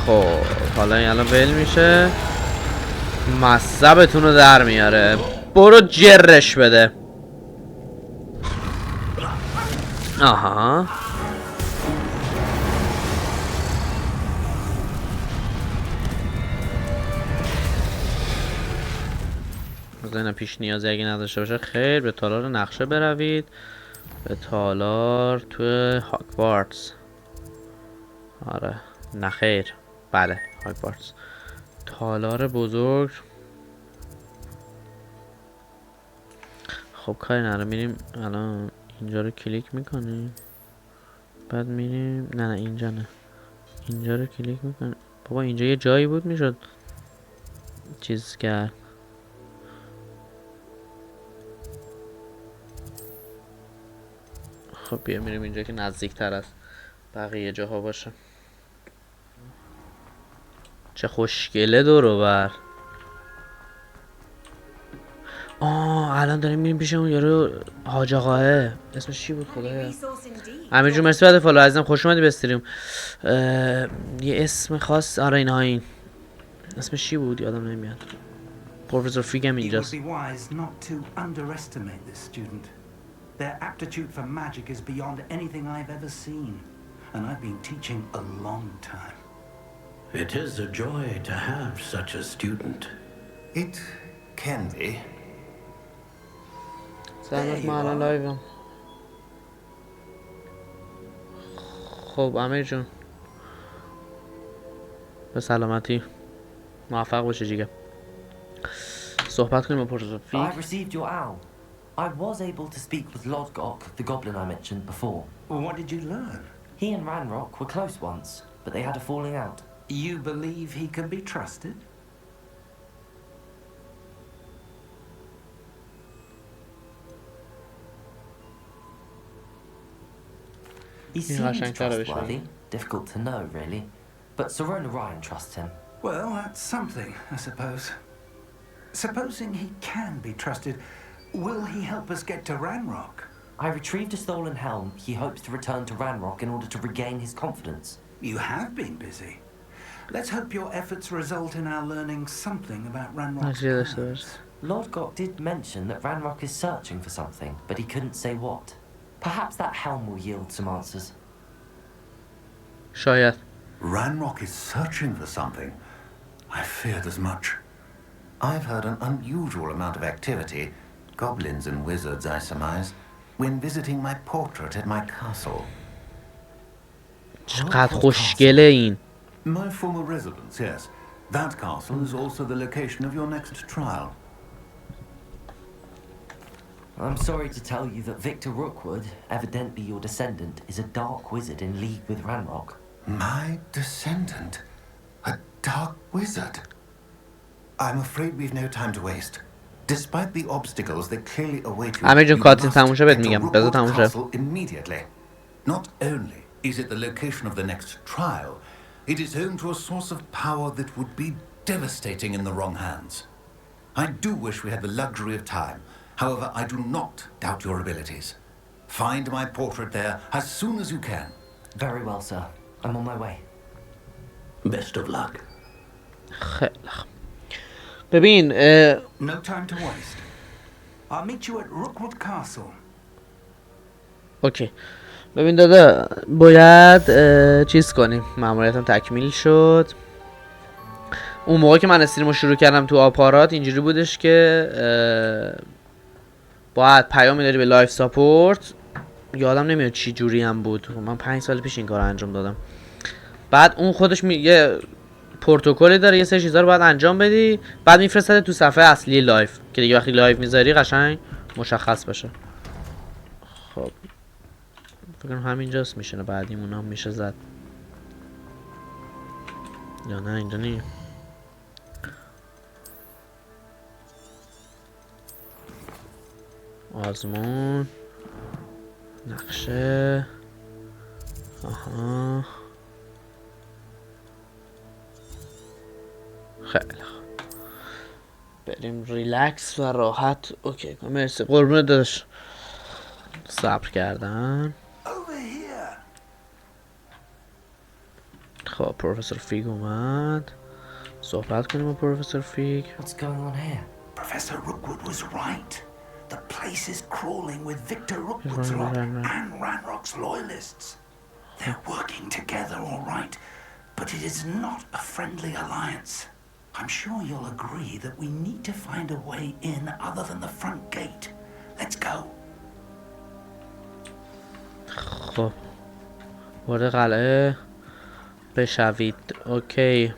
خب حالا این الان ول میشه، مصبتون رو در میاره. برو جرش بده. آها بزنین پیش نیازی اگه نداشته باشه خیر. به تالار نقشه بروید. به تالار تو هاگوارتز. آره نه خیر، بله هاگوارتز. تالار بزرگ. خب کاری نره، میریم الان اینجا رو کلیک میکنیم، بعد میریم نه اینجا نه، اینجا رو کلیک میکنیم. بابا اینجا یه جایی بود میشد چیز کرد. خب بیا میریم اینجا که نزدیک تر از بقیه جاها باشه. چه خوشگله دورو بر. الان داریم میریم پیش اون یارو حاج آقاه، اسمش چی بود خدایا؟ امیر جون مرسی بعد فالو عزیزم، خوش اومدی به استریم. یه اسم خاص آره اینها، این اسمش چی بود یادم نمیاد. پروفسور فیگم اینجاست. Their aptitude for magic is beyond anything I've ever seen, and I've been teaching a long time. It is a joy to have such a student. It can be. سلامت ما الان لایوم. خب امیر جون به سلامتی، موفق باشی جیگه. صحبت کنیم با پروفسور فیگ. I received your owl. I was able to speak with Lodgok, the goblin I mentioned before. Well, what did you learn? He and Ranrock were close once, but they had a falling out. You believe he can be trusted? He seems trustworthy. Difficult to know, really. But Sirona Ryan trusts him. Well, that's something, I suppose. Supposing he can be trusted, will he help us get to Ranrock? I retrieved a stolen helm. He hopes to return to Ranrock in order to regain his confidence. You have been busy. Let's hope your efforts result in our learning something about Ranrock's plans. Lodgok did mention that Ranrock is searching for something, but he couldn't say what. Perhaps that helm will yield some answers. شاید. Ranrock is searching for something. I feared as much. I've heard an unusual amount of activity, goblins and wizards I surmise, when visiting my portrait at my castle. چقدر خوشگله این. My former residence, yes. That castle is also the location of your next trial. I'm sorry to tell you that Victor Rookwood, evidently your descendant, is a dark wizard in league with Ranrock. My descendant? A dark wizard? I'm afraid we've no time to waste. Despite the obstacles that clearly await you, امیر جون you کاتین must تموم شه بهت enter میگم. بذار Rookwood تموم شه. Castle immediately. Not only is it the location of the next trial, it is home to a source of power that would be devastating in the wrong hands. I do wish we had the luxury of time. However, I do not doubt your abilities. Find my portrait there as soon as you can. Very well, sir. I'm on my way. Best of luck. خیلی ببین No time to waste. I'll meet you at Rookwood Castle. اوکی. ببین دادا باید چیز کنیم. ماموریتم تکمیل شد. اون موقع که من استریمو شروع کردم تو آپارات اینجوری بودش که باید پیام میداری به لایف ساپورت. یادم نمیاد چی جوری هم بود. من 5 سال پیش این کارو انجام دادم. بعد اون خودش یه پروتکلی داره، یه سری چیزا رو باید انجام بدی، بعد میفرسته تو صفحه اصلی لایف که دیگه وقتی لایف میذاری قشنگ مشخص باشه. خب فکر کنم همینجاست میشنه، بعدیمون هم میشه زد یا نه اینجا نیم. آزمون نقشه. آها خیلی خوب بریم ریلکس و راحت. اوکی مرسی قربونت داداش، صبر کردن. خب پروفسور فیگ اومد. صحبت کنیم با پروفسور فیگ. What's going on here? Professor Rookwood was right. The place is crawling with Victor Rookwood's lot and Ranrock's loyalists. They're working together, all right, but it is not a friendly alliance. I'm sure you'll agree that we need to find a way in other than the front gate. Let's go. خب وارد قلعه بشوید. اوکی.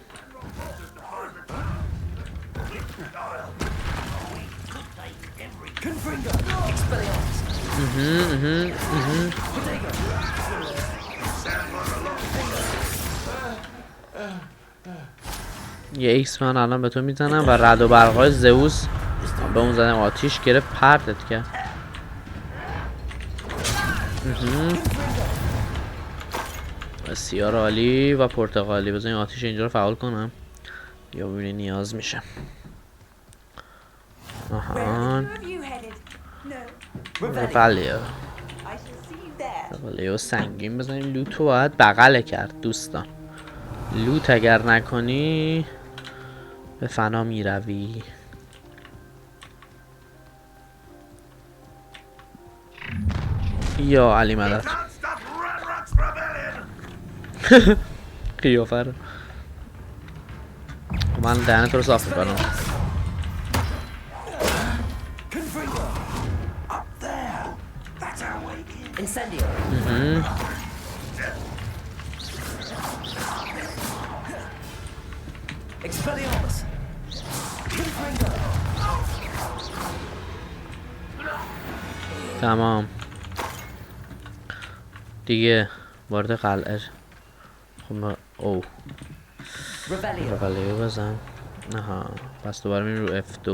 یه ایکس من الان به تو میزنم و رعد و برقای زئوس به اون زدم، آتیش گرفت پرتت کرد. بسیار عالی و پرتغالی. بذار این آتیش اینجا رو فعال کنم یا ببینی نیاز میشه. آهان رفالیو سنگین بزنیم. لوتو باید بغله کرد دوستان. لوت اگر نکنی به فنا میروی. یا علی مدد. قیافه رو من دهنت رو صاف میکنم. تمام دیگه وارد قلعه. خب او رفالیو بزن. آها پس دوباره میریم رو F2.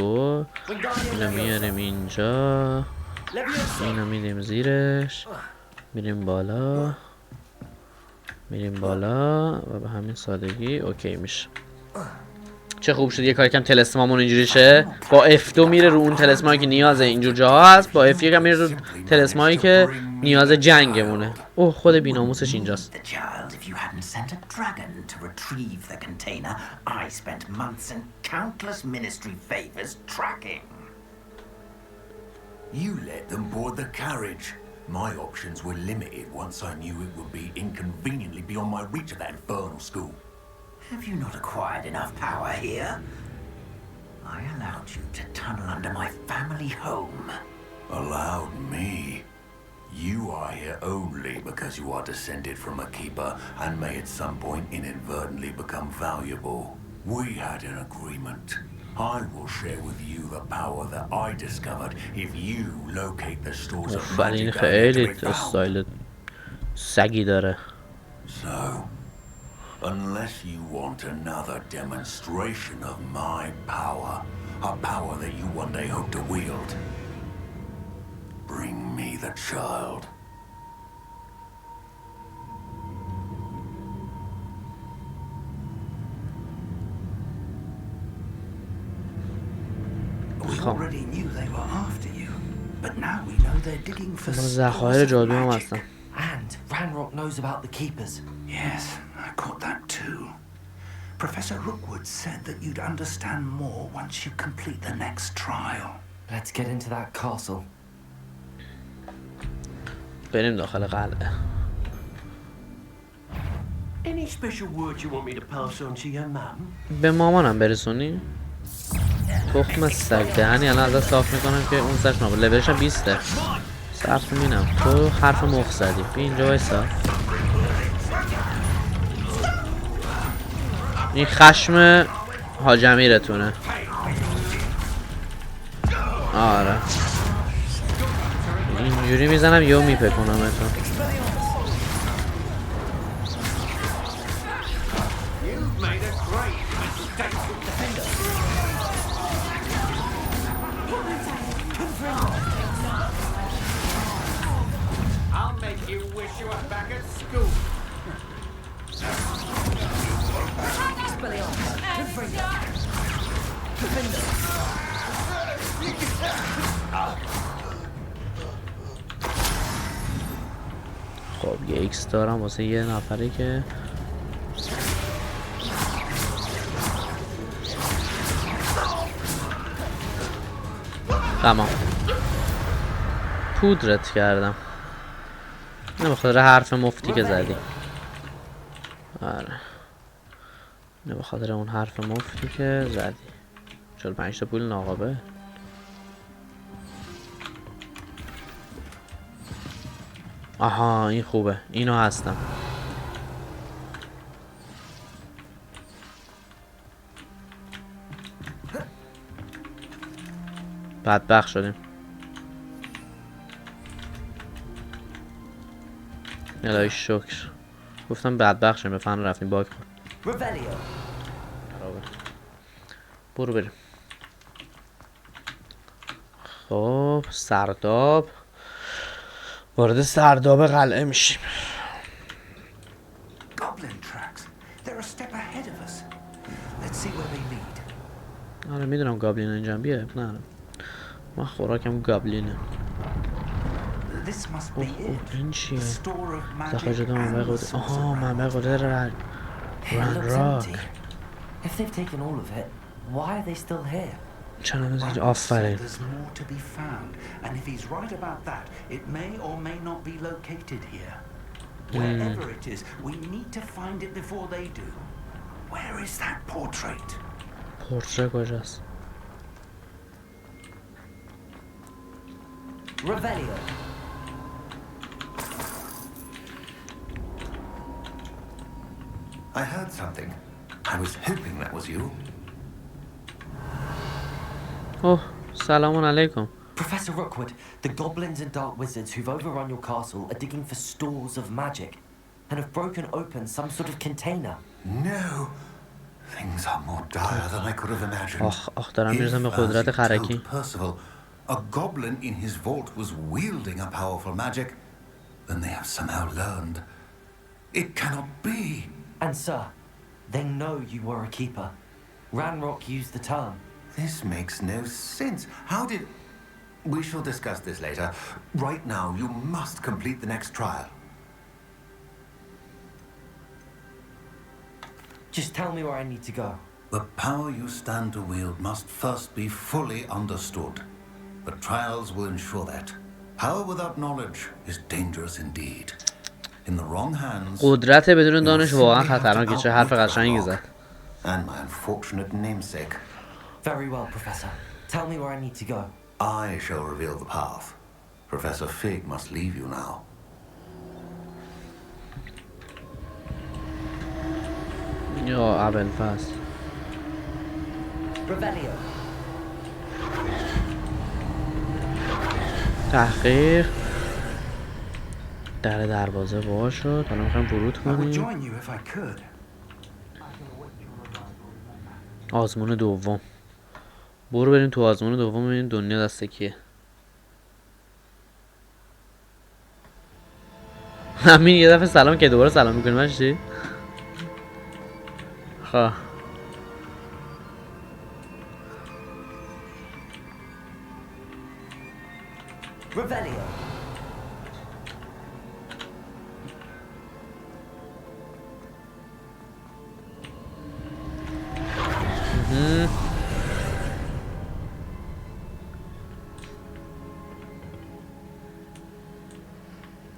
اینو میاریم اینجا، اینو میدیم زیرش، میریم بالا و به همین سادگی اوکی میشه. چه خوب شد یه کار کم تلسمامون اینجوری شه. با F2 میره رو اون تلسمایی که نیاز اینجور جاها هست، با F1 هم میره رو تلسمایی که نیاز جنگمونه. اوه خود بیناموسش اینجاست. You let them board the carriage. My options were limited once I knew it would be inconveniently beyond my reach at that infernal school. Have you not acquired enough power here? I allowed you to tunnel under my family home. Allowed me? You are here only because you are descended from a keeper and may at some point inadvertently become valuable. We had an agreement. I will share with you the power that I discovered if you locate the stores of magic that خیلی استایل سگی داره. So, unless you want another demonstration of my power, a power that you one day hope to wield, bring me the child. We already knew they were after you, but now we know they're digging for ذخایر جادو هم هستن. And Ranrock knows about the keepers. Yes, I caught that too. Professor Rookwood said that you'd understand more once you complete the next trial. Let's get into that castle. بریم داخل قلعه. Any special words you want me to pass on to your mum? به مامانم برسونی؟ تخم سگ دهنی الان ازت صاف میکنم که اون سرش نابود. لولش هم 20. صرف مینم تو حرف مخ زدی. بی اینجا وایسا. این خشم حاج امیرتونه. آره اینجوری میزنم یهو میپکنم اتون. خب یه ایکس دارم واسه یه نفری که تمام. پودرت کردم. نه به خاطر حرف مفتی که زدی. آره. نه به خاطر اون حرف مفتی که زدی. 45 تا پول ناقابه. آها این خوبه. اینو هستم. بدبخت شدیم. الهی شکر. گفتم بدبخت شدیم. بفهم رفتیم باگ خورد. برو بریم. خب سرداب. وارد سرداب قلعه میشیم. آره میدونم گابلین اینجا بیه. نه من خوراکم گابلینه. این چیه؟ زخرجات منبع قدرت. آها منبع قدرت رنراک. چند هنوز آفرین. Wherever it is, we need to find it before they do. Where is that portrait? پورتره کجاست؟ Revelio. I heard something. I was hoping that was you. اوه سلام علیکم. Professor Rookwood, the goblins and dark wizards who've overrun your castle are digging for stores of magic and have broken open some sort of container. No. Things are more dire than I could have imagined. آخ دارم میرسم به قدرت خرکی. Percival, a goblin in his vault was wielding a powerful magic, then they have somehow learned. It cannot be. And sir, they know you were a keeper. Ranrock used the term. This makes no sense. How did... We shall discuss this later. Right now, you must complete the next trial. Just tell me where I need to go. The power you stand to wield must first be fully understood. The trials will ensure that. Power without knowledge is dangerous indeed. In the wrong hands... قدرت بدون دانش واقعا خطرناکه. چه حرف قشنگی زد. And my unfortunate namesake. Very well, Professor. Tell me where I need to go. I shall reveal the path. Professor Fig must leave you now. یا ابوالفضل. Revelio. تحقیق. در دروازه وا شد. حالا میخوایم ورود کنیم. آزمون دوم. برو بریم تو آزمون دوم ببینیم دنیا دست کیه. همین یه دفعه سلام که دوباره سلام میکنیم. من چی؟ خواه Revelio.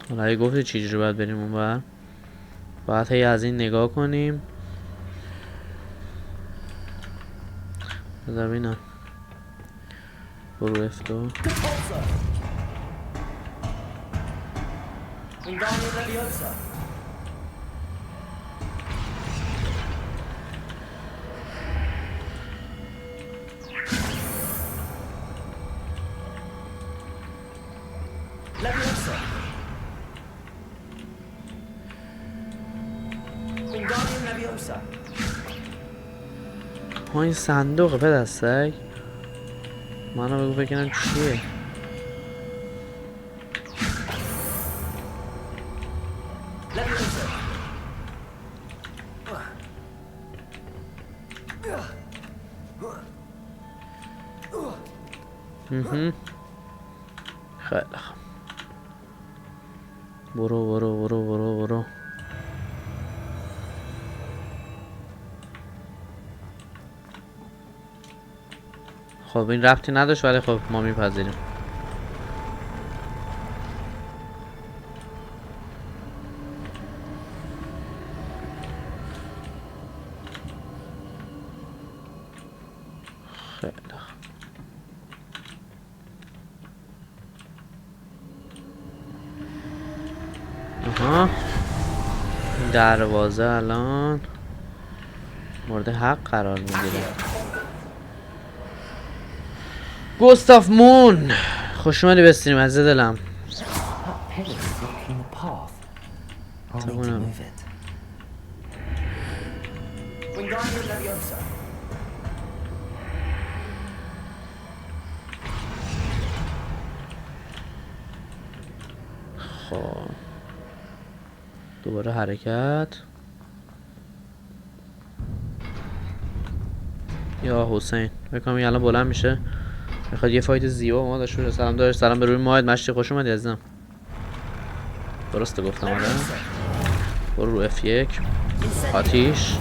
حالا اگه گفتی چجوری باید بریم اون بر باید هی از این نگاه کنیم. بذار بینم. برو افتو ها این صندوقه پدستک. منو بگو فکر کنم چیه. خیلی خوب. برو خب این ربطی نداشت ولی خب ما میپذیریم. خیلی آها، این دروازه الان مورد حق قرار میگیره. گوستاف مون، خوش اومدی به استریم عزیز دلم. That pillar is blocking the path. I'll need to Bueno. move it. Wingardium Leviosa. خب دوباره حرکت. یا حسین بکنم این الان بلند میشه میخواد یه فایت زیبا ما داشته باشه. سلام داشت، سلام به روی ماهت مشتی، خوش اومدی عزیزم. درسته گفتم آره. برو رو F1 آتیش.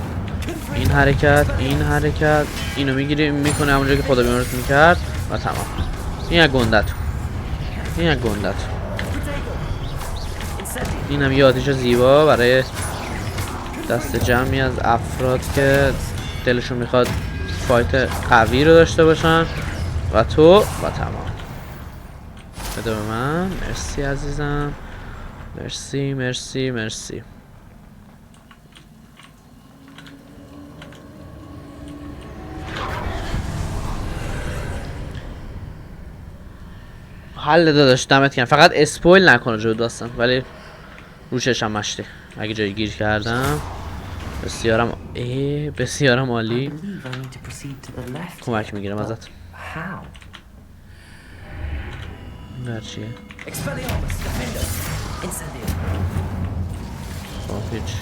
این حرکت اینو میگیری میکنه همونجا که خدا بیمارت میکرد و تمام. این یک گندت، این هم یه آتیش زیبا برای دست جمعی از افراد که دلشون میخواد فایت قوی رو داشته باشن و تو و تمام. بده به من. مرسی عزیزم، مرسی. حل داداش دمت گرم، فقط اسپویل نکنه جو داستان، ولی روشش هم مشتی اگه جایی گیر کردم. بسیارم عالی. I believe I need to proceed to the left. کمک میگیرم ازت. How? این چیه؟ Expelliarmus, Defender, Incendio. خب هیچ.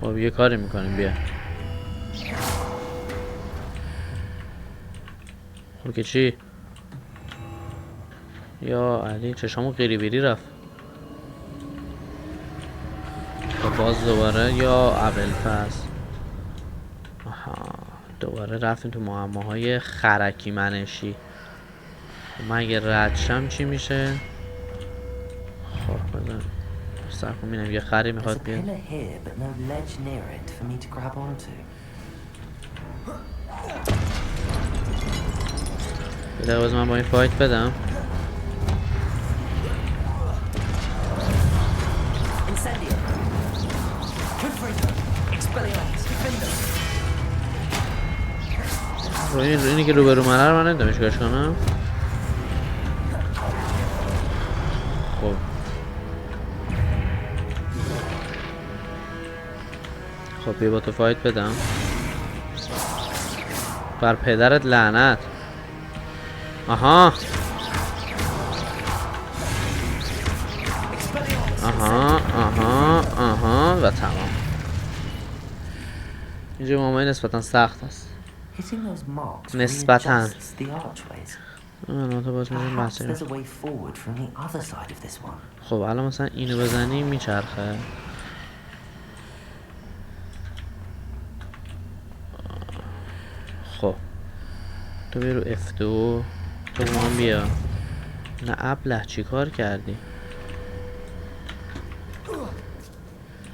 خب یه کاری میکنیم بیا. خب که چی؟ یا علی چشامو قیری بیری رفت. خب باز دوباره یا ابوالفضل. آها دوباره رفتیم تو معماهای خرکی منشی. خب من اگه رد شم چی میشه؟ خب بزن سر کنم یه خری There's a میخواد بیاد. pillar here, but no ledge near it for me to grab onto. یه دقیقه باز من با این فایت بدم. Incendio. Confringo. Expelliarmus, Defender. اینی که روبرو منه رو من نمیدونم چیکارش کنم. خب خب بیا با تو فایت بدم. بر پدرت لعنت. آها و تمام. اینجا معامله نسبتا سخت است. Hitting those marks نسبتاً. readjusts the archways. تو باز میشیم Perhaps بحثی. there's a way forward from the other side of this one. خب الان مثلا اینو بزنی میچرخه. خب تو بیا رو F2. تو با من بیا. نه ابله چی کار کردی؟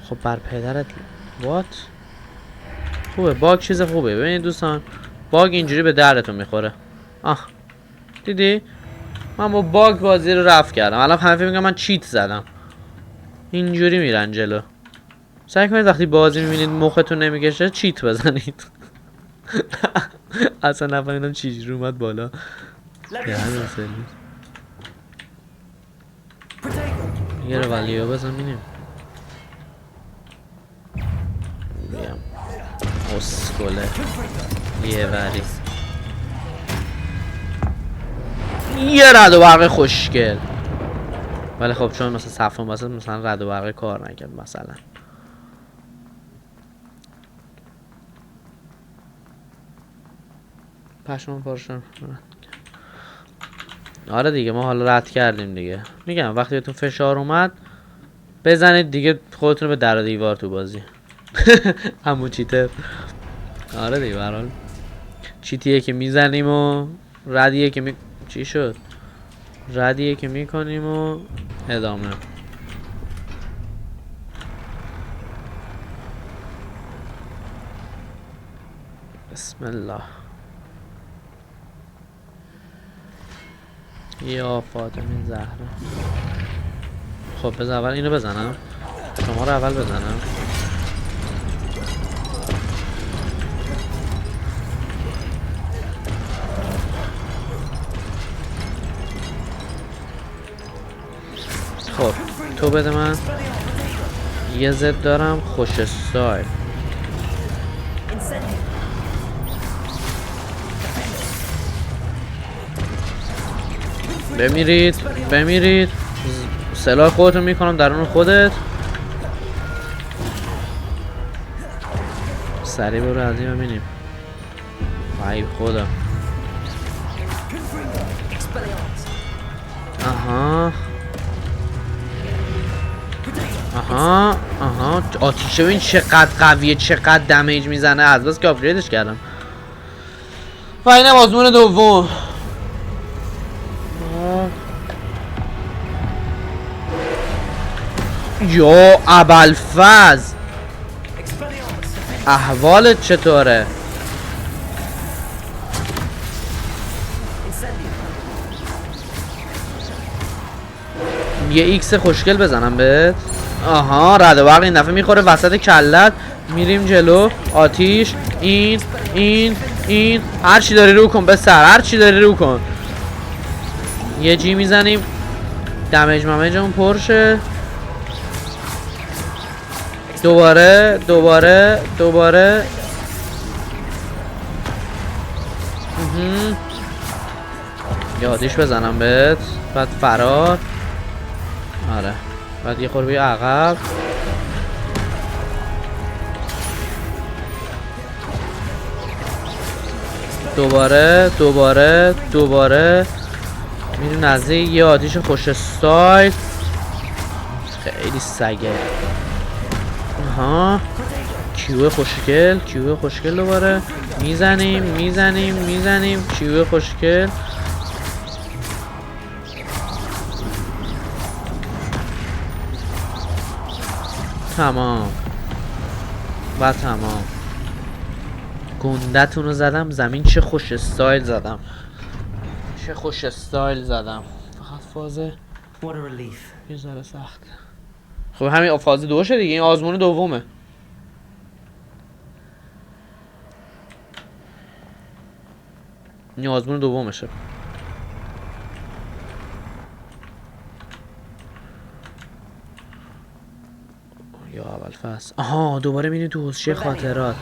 خب بر پدرت وات؟ خوبه باگ چیز خوبه. ببینید دوستان باگ اینجوری به دردتون میخوره. دیدی؟ من با باگ بازی رو رفع کردم. الان همه فکر میگن من چیت زدم. اینجوری میرن جلو. سعی کنید وقتی بازی میبینید مختون نمیکشه چیت بزنید. اصلا نفهمیدم چیزی اومد بالا. یه رو ولیو بزن بینیم. بیام اسکوله یه وری یه رد و برق خوشگل. ولی خب چون مثلا صفحه واسه مثلا رد و برق کار نکرد مثلا. پشمان پارشون. آره دیگه ما حالا رد کردیم دیگه. میگم وقتی بهتون فشار اومد بزنید دیگه، خودتون رو به در و دیوار تو بازی. همون چیته. آره دیگه برحال چیتیه که میزنیم و ردیه که چی شد؟ ردیه که میکنیم و ادامه. بسم الله. یا فاطمه زهرا. خب بذار اول اینو بزنم، شما رو اول بزنم. خب تو بده من. یه زد دارم خوش استایل. بمیرید بمیرید. سلاح خودتون میکنم درون خودت. سریع برو از این ببینیم. وای خدا. آها آها آها آتیشه ببین چقدر قویه، چقدر دمیج میزنه. از بس که آپگریدش کردم. و اینم آزمون دوم. یا ابوالفضل احوالت چطوره؟ یه ایکس خوشگل بزنم بهت. آها رد و برق این دفعه میخوره وسط کلت. میریم جلو. آتیش. این هر چی داری رو کن به سر، هر چی داری رو کن. یه جی میزنیم دمیج ممیجمون پرشه. دوباره یه آتیش بزنم بهت. بعد فرار. آره بعد یه خوربی عقب. دوباره میریم نزدیک یه آتیش خوش استایل. خیلی سگه. آها کیوه خوشگل دوباره میزنیم کیوه خوشگل. تمام و تمام. گندتون رو زدم زمین. چه خوش استایل زدم. فقط فازه یه ذره سخت. خب همین فاز 2 شه دیگه. این آزمون دومه. این آزمون دومشه. یا اول فصل. آها دوباره میریم تو حوضچه خاطرات.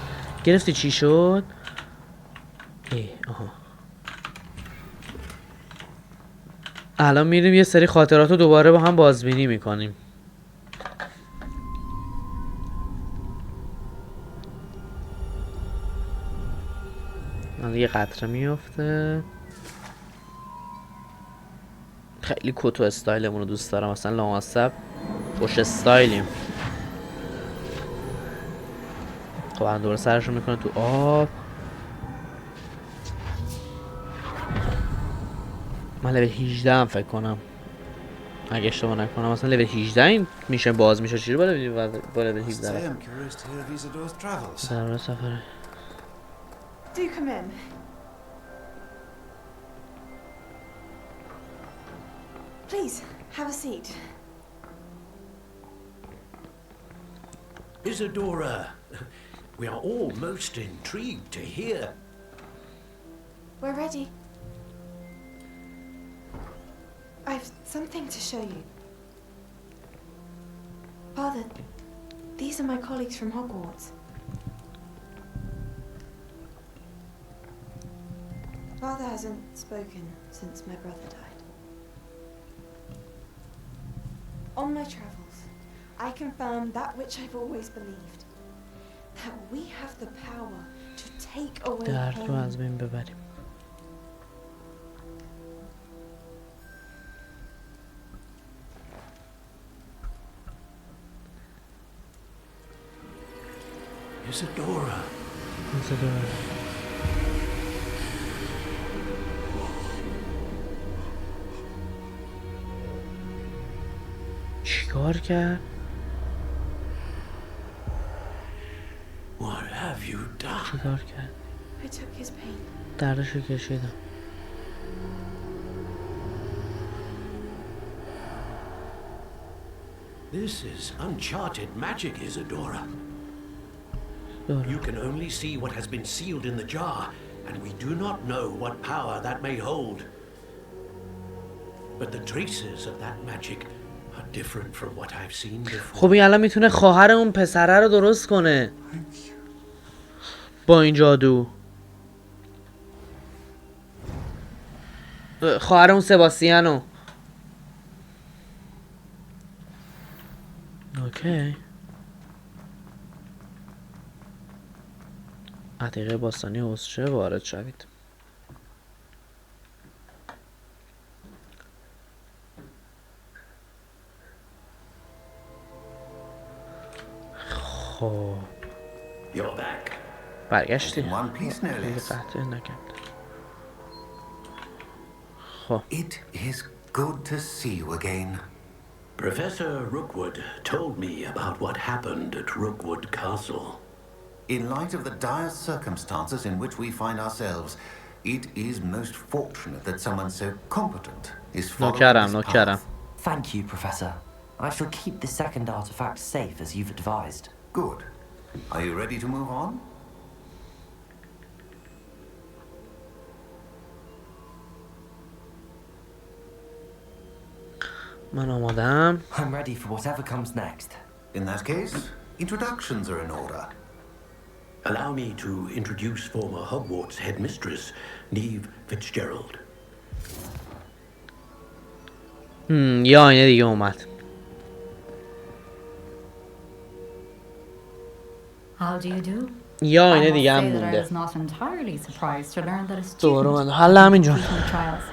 گرفتی چی شد؟ آها الان میریم یه سری خاطرات رو دوباره با هم بازبینی میکنیم. یه قطره میفته. خیلی کتو استایلمون رو دوست دارم. مثلا لامصب خوش استایلیم. خب الان دوباره سرشو میکنه تو آب. من لول 18 هم فکر کنم اگه اشتباه نکنم. مثلا لول 18 این میشه باز میشه. چجوری با لول 18 در سفره. Do come in. Please, have a seat. Isadora, we are all most intrigued to hear. We're ready. I've something to show you. Father, these are my colleagues from Hogwarts. Father hasn't spoken since my brother died. On my travels, I confirmed that which I've always believed. That we have the power to take away درد رو pain. از بین ببریم. Isadora. چیکار کرد؟ What have you done? چیکار کرد؟ I took his pain. دردشو کشیدم. This is uncharted magic, Isadora. دارم. You can only see what has been sealed in the jar, and we do not know what power that may hold. But the traces of that magic are different from what I've seen before. خب این الان میتونه خواهر اون پسره رو درست کنه با این جادو. خواهر اون سباستیانو. اوکی. عتیقه باستانی حوزچه وارد شوید. خب You're back. برگشتی. In one piece, no خیلی less. قطعه نکرد. خب It is good to see you again. Professor Rookwood told me about what happened at Rookwood Castle. In light of the dire circumstances in which we find ourselves, it is most fortunate that someone so competent is following نوکرم this نوکرم. path. Thank you, Professor. I shall keep the second artifact safe as you've advised. Good. Are you ready to move on? من آمادم. I'm ready for whatever comes next. In that case, introductions are in order. Allow me to introduce former Hogwarts headmistress, Neve Fitzgerald. یه آینه دیگه اومد. How do you do? یه I آینه must دیگه هم say that I مونده. was not entirely surprised to learn that a دوباره student من حل همین جان. completing the trials.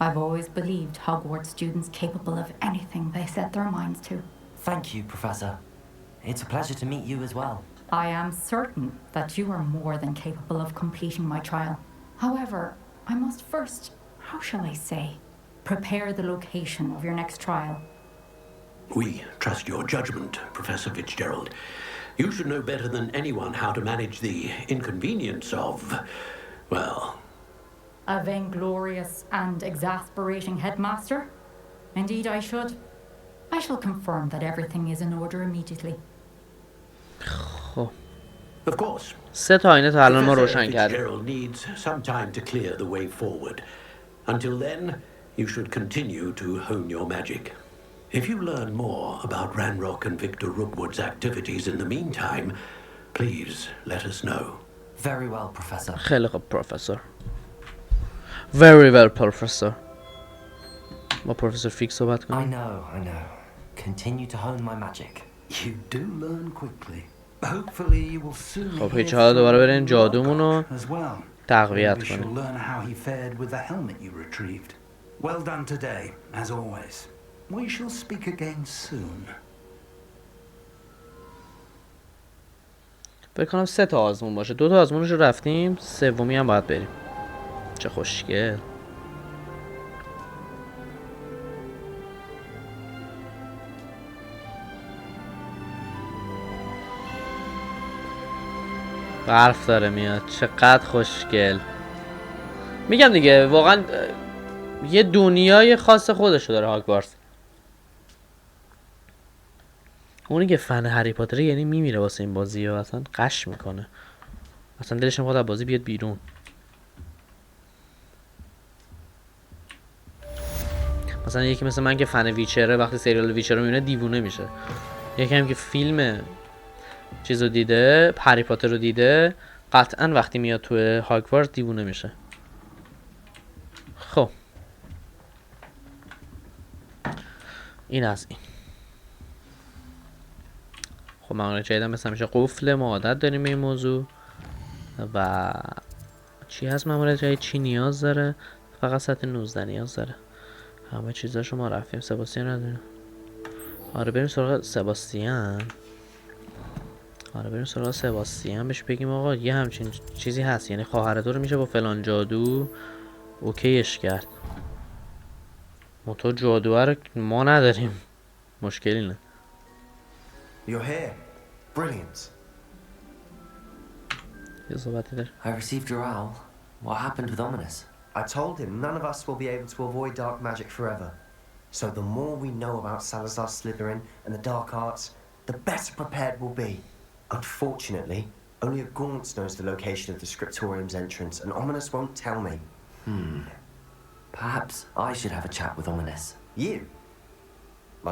I've always believed Hogwarts students capable of anything they set their minds to. Thank you, Professor. It's a pleasure to meet you as well. I am certain that you are more than capable of completing my trial. However, I must first, how shall I say, prepare the location of your next trial. We trust your judgment, Professor Fitzgerald. You should know better than anyone how to manage the inconvenience of, well... A vainglorious and exasperating headmaster? Indeed I should. I shall confirm that everything is in order immediately. خب Of course, سه تا آینه تا الان ما Professor روشن کردیم. Fitzgerald needs some time to clear the way forward. Until then, you should continue to hone your magic. If you learn more about Ranrock and Victor Rookwood's activities in the meantime, please let us know. Very well, Professor. خیلی خوب پروفسور. Very well professor. با پروفسور فیک صحبت I کنیم. know. Continue to hone my magic. You do learn quickly. Hopefully you will soon خب hear هیچ حالا دوباره بریم from جادومونو Lockhart as well. تقویت We shall کنیم. learn how he fared with the helmet you retrieved. Well done today, as always. We shall speak again soon. فکر کنم سه تا آزمون باشه. دو تا آزمونش رو رفتیم، سومی هم باید بریم. چه خوشگل. برف داره میاد. چقدر خوشگل. میگم دیگه واقعا یه دنیای خاص خودشو داره هاگوارتز. اونی که فن هری پاتره یعنی میمیره واسه این بازی ها، اصلا قش میکنه، اصلا دلش نمیخواد از بازی بیاد بیرون. مثلا یکی مثل من که فن ویچره وقتی سریال ویچر رو میبینه دیوونه میشه. یکی هم که فیلم چیزو دیده، هری پاتر رو دیده، قطعا وقتی میاد تو هاگوارتز دیوونه میشه. خب این از این. خب مقاله جدیدم مثل همیشه قفل ما عادت داریم به این موضوع. و چی هست مقاله جدید چی نیاز داره؟ فقط سطح 19 نیاز داره. همه چیزاشو ما رفتیم. سباستیان نداریم. آره بریم سراغ سباستیان. آره بریم سراغ سباستین بهش بگیم آقا یه همچین چیزی هست، یعنی خواهر تو رو میشه با فلان جادو اوکیش کرد. تو جادوه رو ما نداریم، مشکلی نه. You're here. Brilliant. یه صحبتی داره. I received your owl. What happened with Ominous? I told him none of us will be able to avoid dark magic forever. So the more we know about Salazar Slytherin and the dark arts, the better prepared we'll be. Unfortunately, only a Gaunt's knows the location of the Scriptorium's entrance, and Ominous won't tell me. Perhaps I should have a chat with Ominous. You?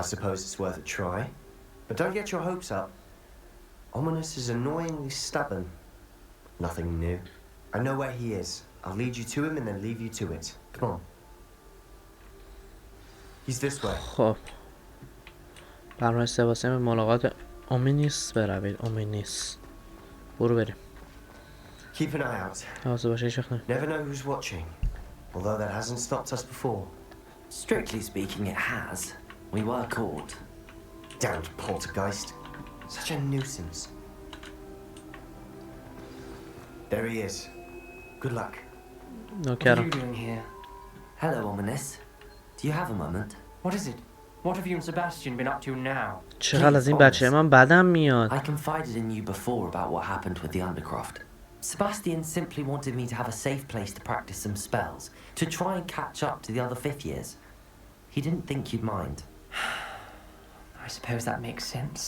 I suppose it's worth a try. But don't get your hopes up. Ominous is annoyingly stubborn. Nothing new. I know where he is. I'll lead you to him and then leave you to it. Come on. He's this way. خب برنامه سباستین به ملاقات اومینیس بروید. اومینیس برو بریم. Keep an eye out. حواظ باشه هیچ وقت نه. Never know who's watching. Although that hasn't stopped us before. Strictly speaking, it has. We were caught. Damned poltergeist. Such a nuisance. There he is. Good luck. What are نوکرم. you doing here? Hello, Ominous. Do you have a moment? What is it? What have you and Sebastian been up to now? چقدر از این بچه من بدم میاد. I confided in you before about what happened with the Undercroft. Sebastian simply wanted me to have a safe place to practice some spells, to try and catch up to the other fifth years. He didn't think you'd mind. I suppose that makes sense.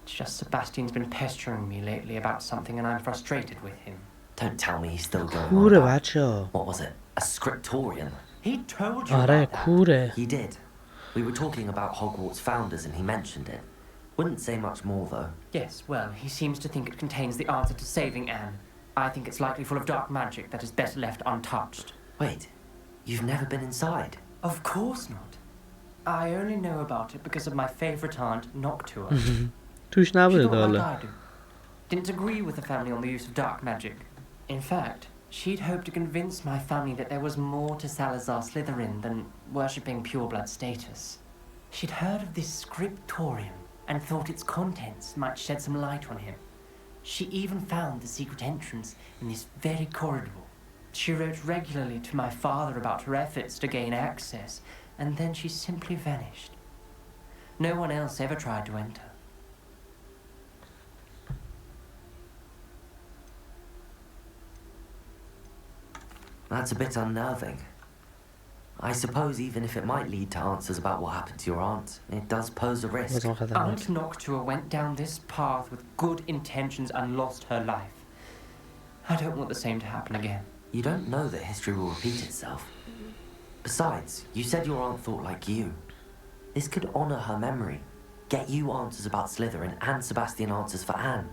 It's just Sebastian's been pestering me lately about something and I'm frustrated with him. Don't tell me he's still going on کوره about... بچه. What was it? A scriptorium? He told you آره about that. کوره. He did. We were talking about Hogwarts founders and he mentioned it. Wouldn't say much more though. Yes, well, he seems to think it contains the answer to saving Anne. I think it's likely full of dark magic that is better left untouched. Wait, you've never been inside? Of course not. I only know about it because of my favourite aunt, Noctua. توش She نبوده thought تا like حالا. I do. Didn't agree with the family on the use of dark magic. In fact, she'd hoped to convince my family that there was more to Salazar Slytherin than worshipping pureblood status. She'd heard of this scriptorium and thought its contents might shed some light on him. She even found the secret entrance in this very corridor. She wrote regularly to my father about her efforts to gain access, and then she simply vanished. No one else ever tried to enter. That's a bit unnerving. I suppose even if it might lead to answers about what happened to your aunt, it does pose a risk. بازم خطرناک. Aunt Noctua went down this path with good intentions and lost her life. I don't want the same to happen again. You don't know that history will repeat itself. Besides, you said your aunt thought like you. This could honor her memory, get you answers about Slytherin and Sebastian answers for Anne.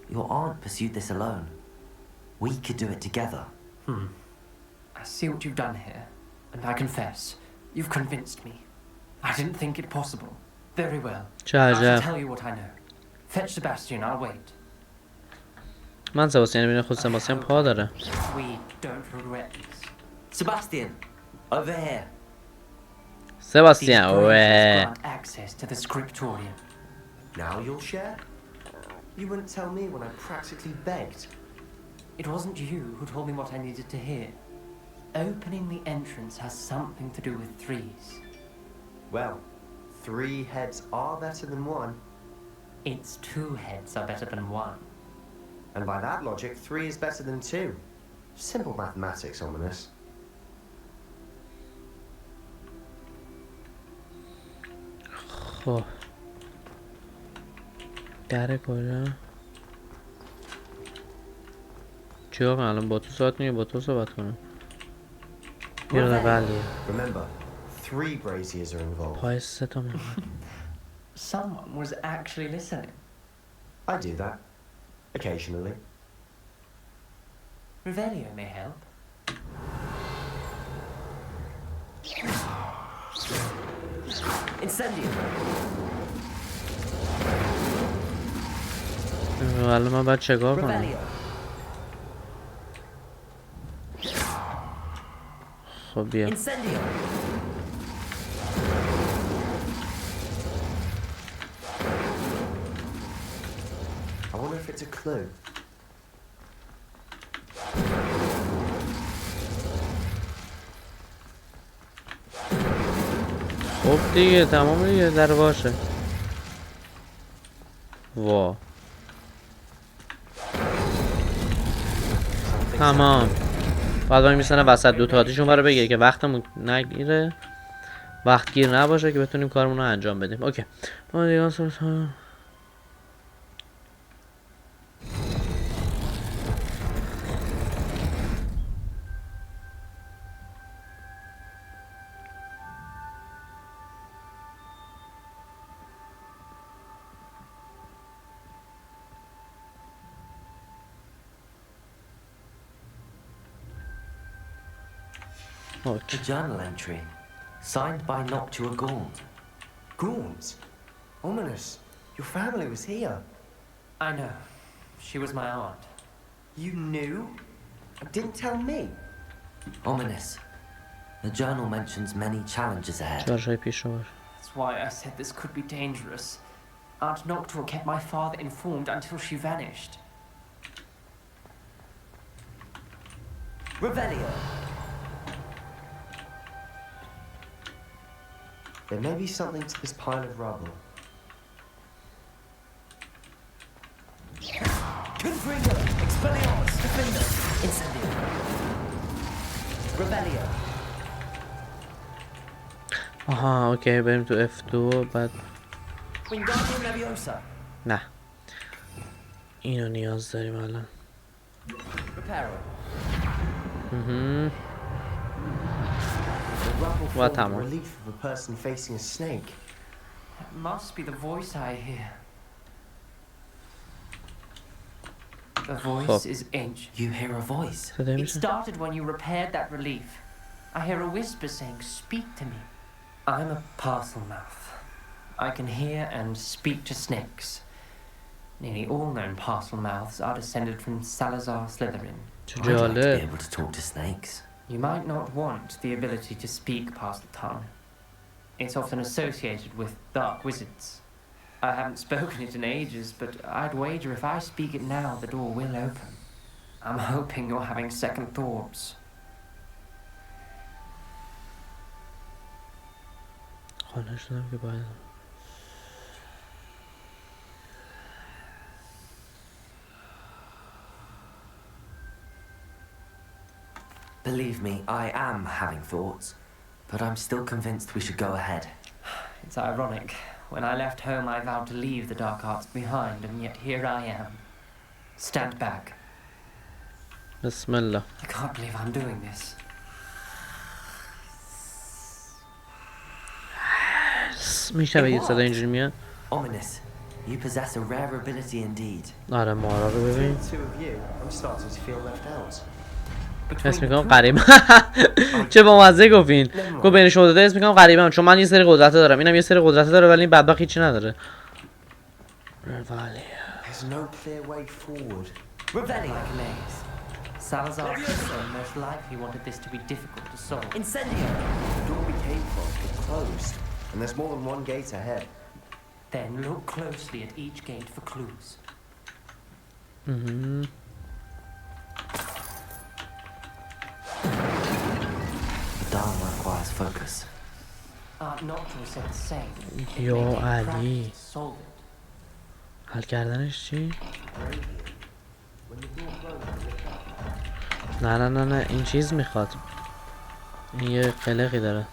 Your aunt pursued this alone. We could do it together. I see what you've done here, and I confess, you've convinced me. I didn't think it possible. Very well. چه I shall عجب. tell you what I know. Fetch Sebastian, I'll wait. من سباستین ببینم خود سباستین پا داره. We don't regret this. Sebastian, over here. سباستین These اوه. bracelets grant access to the scriptorium. Now you'll share? You wouldn't tell me when I practically begged. It wasn't you who told me what I needed to hear. Opening the entrance has something to do with threes. Well, 3 heads are better than 1. Its 2 heads are better than 1. And by that logic, 3 is better than 2. Simple mathematics, Ominous. خب در کجا؟ چیکار کنم الان با تو صحبت کنیم با تو صحبت کنم؟ یه بله. Remember, 3 braziers are involved. پای 3 تا می‌خوام. Someone was actually listening. I do that. Occasionally. Revelio may help. Incendio. الان من باید چیکار کنم؟ Revelio. خب بیا. Incendio. if it's a clue. خب دیگه تمام دیگه در باشه. وا تمام. بعد وای میسنه وسط دو تاتیشون برای بگیره که وقتمون نگیره، وقت گیر نباشه که بتونیم کارمون رو انجام بدیم. اوکی ما دیگه A journal entry, signed by Noctua Gaunt. Gaunt? Ominous. Your family was here. I know. She was my aunt. You knew? And didn't tell me? Ominous. The journal mentions many challenges ahead. That's why I said this could be dangerous. Aunt Noctua kept my father informed until she vanished. Revelio. There may be something to this pile of rubble. Confringo! Expelliarmus! Defender! Incendio! Revelio! آها اوکی بریم تو F2 بعد Wingardium Leviosa! نه اینو نیاز داریم الان. Reparo! و تمام. Relief of a person facing a snake. That must be the voice I hear. The voice is ancient. You hear a voice? It started when you repaired that relief. I hear a whisper saying, "Speak to me." I'm a parcel mouth. I can hear and speak to snakes. Nearly all known parcel mouths are descended from Salazar Slytherin. I'd like to be able to talk to snakes. You might not want the ability to speak parcel tongue. It's often associated with dark wizards. I haven't spoken it in ages, but I'd wager if I speak it now, the door will open. I'm hoping you're having second thoughts. Believe me, I am having thoughts, but I'm still convinced we should go ahead. It's ironic. When I left home, I vowed to leave the dark arts behind, and yet here I am. Stand back. Bismillah. I can't believe I'm doing this. میشه بگید صدا اینجوری میاد. Ominous. You possess a rare ability indeed. آره مارو رو ببین. Two of you, I'm starting to feel left out. اسم میکنم قریب. چه بامزه گفتین. گفت بین شما دو تا اسم میکنم قریبم چون من یه سری قدرت دارم اینم یه سری قدرت داره ولی این بدبخت هیچی نداره. There's no clear way forward. Revelio. Salazar most likely wanted this to be difficult to solve. Incendio! The door we came from is closed, and there's more than one gate ahead. Then look closely at each gate for clues. The darn requires focus. Noctua said the same. یا علی. Solve it. حل کردنش چی؟ نه نه نه نه این چیز میخواد. این یه قلقی داره.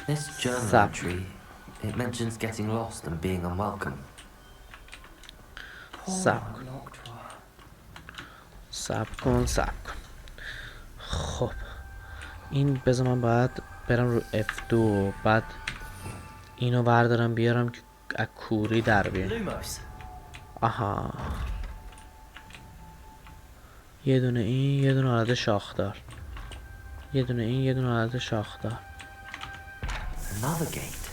This journal entry, it mentions getting lost and being unwelcome. صبر کن. خب این بذار من باید برم رو F2 بعد اینو بردارم بیارم که از کوری در بیارم. آها یه دونه این یه دونه آلت شاخدار. یه دونه این یه دونه آلت شاخدار. Another gate.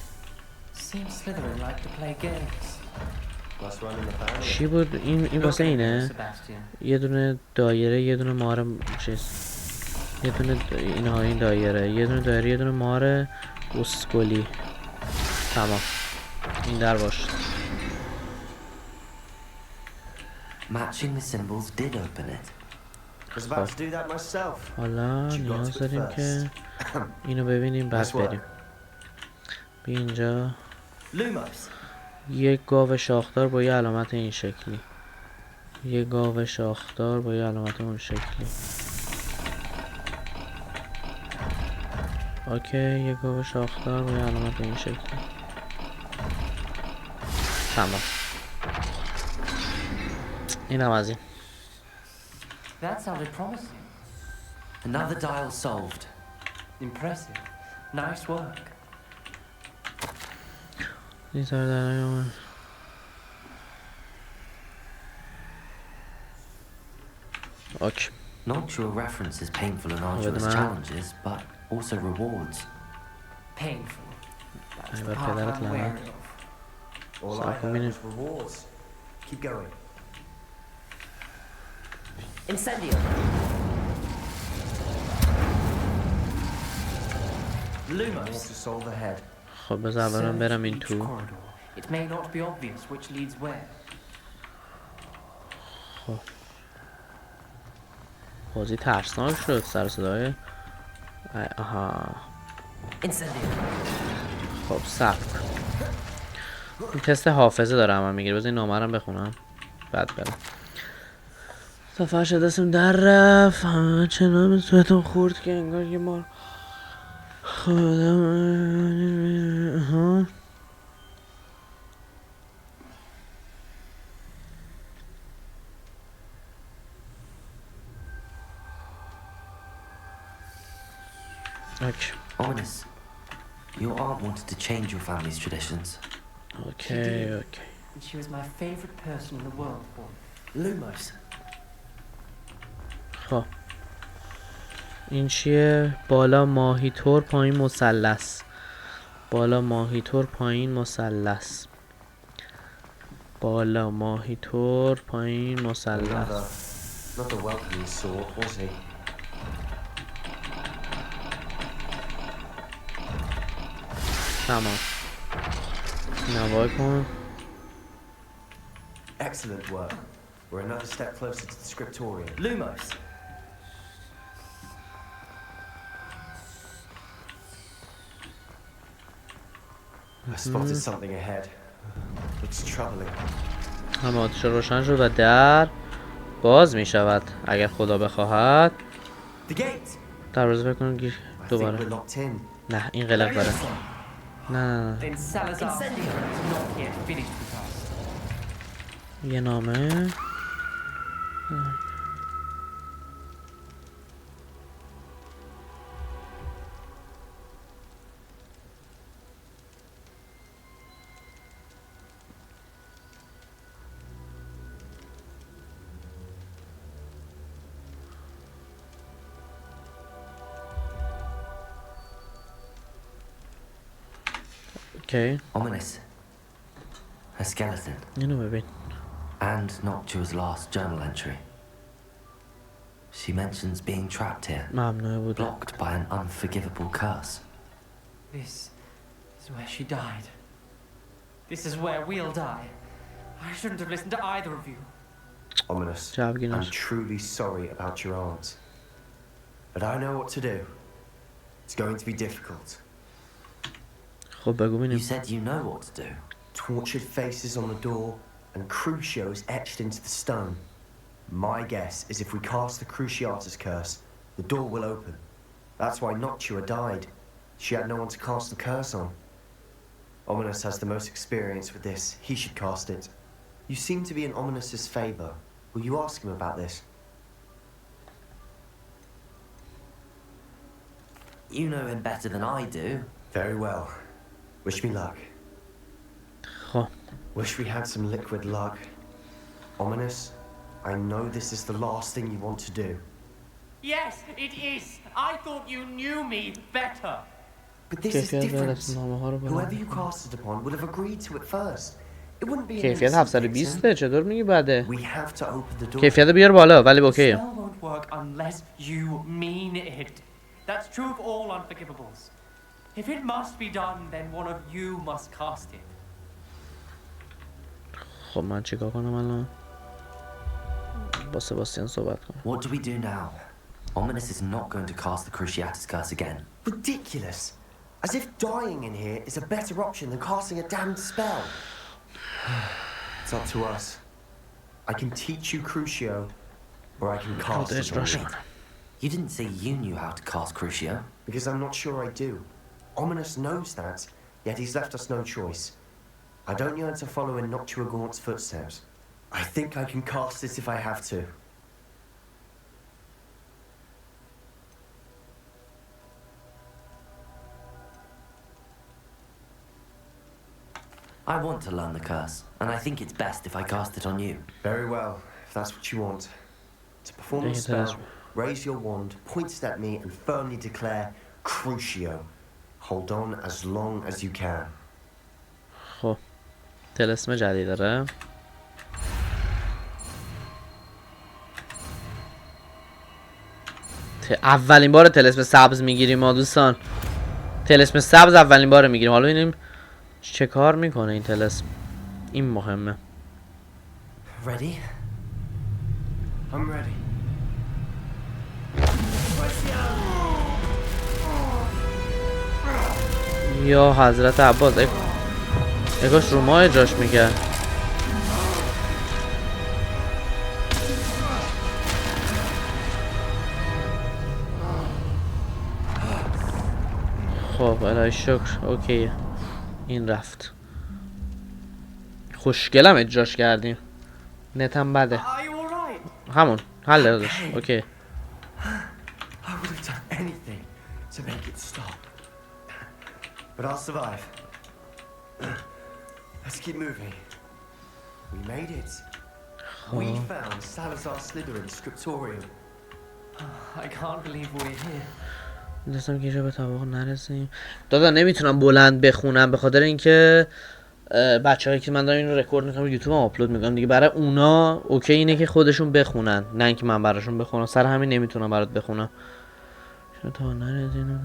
Seems Slytherin like to play games. چی بود این واسه اینه؟ یه دونه دایره یه دونه مار چیز یه دونه اینها این دایره، یه دونه دایره، یه دونه مار اسکلی. تمام. این در باشه. Matching the symbols did open it. Was about to do that myself. حالا نیاز داریم که اینو ببینیم بعد بریم. بیا اینجا. Lumos. یک گاو شاخدار با یه علامت این شکلی. یک گاو شاخدار با یه علامت اون شکلی. اوکی، یک گاو شاخدار با یه علامت این شکلی. تمام. اینم از این. That sounded promising. Another dial solved. Impressive. Nice work. These are the okay. Noctua references painful and arduous challenges, but also rewards. Painful. That's I the bet part that I'm line. wary of. All I heard was rewards. Keep going. Incendio. Lumos to solve ahead. خب بذار برم برم این Search each تو. corridor. It may not be obvious which leads where. خب بازی ترسناک شد سر صدای. آها. Incendio. خب صبر کن. این تست حافظه داره من میگیره. بذار این نامه رو بخونم بعد برم. صفحه شد دستم در رفت. همه چنان صورتم خورد که انگار یه مار خودم. اوکی. Ominous. Your aunt wanted to change your family's traditions. اوکی اوکی. And she was my favorite person in the world, boy. Lumos. خب این چیه؟ بالا ماهیتور پایین مثلث. بالا ماهیتور پایین مثلث. بالا ماهیتور پایین مثلث. Not the welcoming sort, was he? تمام. نوای کن. Excellent work. We're another step closer to the scriptorium. Lumos. I spotted something ahead. Looks troubling. همه آتش روشن شد و در باز می شود اگر خدا بخواهد. The gate. دروازه بکنم گیر I think we're دوباره. locked in. نه این قلق داره. نه Then Salazar is not yet finished with us. یه نامه. Okay. Ominous. A skeleton. اینو ببین. And Noctua's last journal entry. She mentions being trapped here, ممنوع بود. blocked by an unforgivable curse. This is where she died. This is where we'll die. I shouldn't have listened to either of you. Ominous. جوابگی I'm نشد. truly sorry about your aunt. But I know what to do. It's going to be difficult. خب بگو You ببینیم. said you know what to do. Tortured faces on the door and crucios etched into the stone. My guess is if we cast the Cruciatus curse, the door will open. That's why Noctua died. She had no one to cast the curse on. Ominous has the most experience with this. He should cast it. You seem to be in Ominous's favor. Will you ask him about this? You know him better than I do. Very well. Wish me luck. خب Wish we had some liquid luck. Ominous, I know this is the last thing you want to do. Yes, it is. I thought you knew me better. But this is کیفیت different. برسون نامه ها رو Whoever برم. you cast it upon would have agreed to it first. It It wouldn't be an کیفیت instant 720 چطور میگی بعده؟ fix. We have to open the door. کیفیت بیار بالا ولی اوکیه. The spell won't work unless you mean it. That's true of all unforgivables. If it must be done, then one of you must cast it. خب من چیکار کنم الان؟ با سباستیان صحبت کنم. What do we do now? Ominous is not going to cast the Cruciatus curse again. Ridiculous. As if dying in here is a better option than casting a damned spell. It's up to us. I can teach you Crucio, or I can cast it on you. You didn't say you knew how to cast Crucio. Because I'm not sure I do. Ominous knows that, yet he's left us no choice. I don't yearn to follow in Hogwarts' footsteps. I think I can cast it if I have to. I want to learn the curse, and I think it's best if I cast it on you. Very well, if that's what you want. To perform the spell, raise your wand, point it at me, and firmly declare Crucio. Hold on as long as you can. خب طلسم جدید داره. اولین بار طلسم سبز میگیریم ما دوستان. طلسم سبز اولین بار میگیریم. حالا ببینیم چه کار میکنه این طلسم. این مهمه. Ready? I'm ready. یا حضرت عباس اگاش رو ما اجراش میکرد. خب الهی شکر. اوکیه این رفت. خوشگلم اجراش کردیم. نتم بده. همون حل دادش. اوکی. I would have done anything to make it stop. But I'll survive. Let's keep moving. We made it. We found Salazar Slytherin's scriptorium. I can't believe we're here. دستم که به توافق نرسیم. دادا نمیتونم بلند بخونم به خاطر اینکه بچه‌هایی که من دارم اینو رکورد میکنم یوتیوب هم آپلود میکنم دیگه. برای اونا اوکی اینه که خودشون بخونن نه اینکه من براشون بخونم. سر همین نمیتونم برات بخونم. تا نرسیم.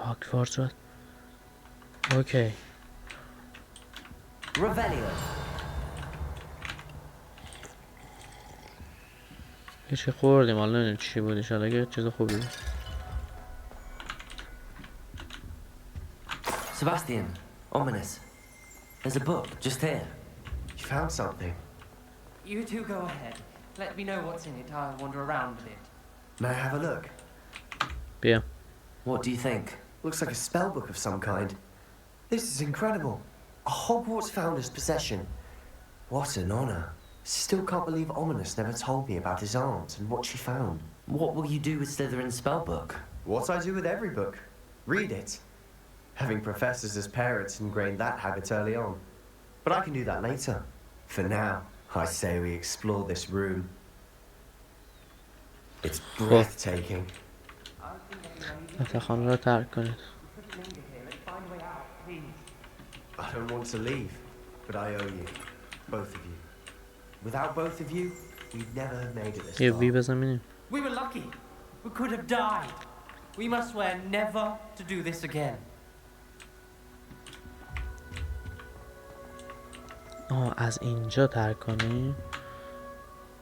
هاگوارتز. اوکی. Revelio. یه چی خوردیم حالا نمیدونم چی بود. انشالله که چیز خوبی بود. Sebastian, Ominous. There's a book just here. You found something. You two go ahead. Let me know what's in it. I'll wander around with it. May I have a look? بیا. What do you think? Looks like a spell book of some kind. This is incredible. A Hogwarts founder's possession. What an honor. Still can't believe Ominous never told me about his aunt and what she found. What will you do with Slytherin's spellbook? What I do with every book. Read it. Having professors as parents ingrained that habit early on. But I can do that later. For now, I say we explore this room. It's breathtaking. خانه را ترک کنید. I don't want to leave, but I owe you. Both of you. Without both of you, we'd never have made it this یه far. وی بزن ببینیم. We were lucky. We could have died. We must swear never to do this again. از اینجا ترک کنی.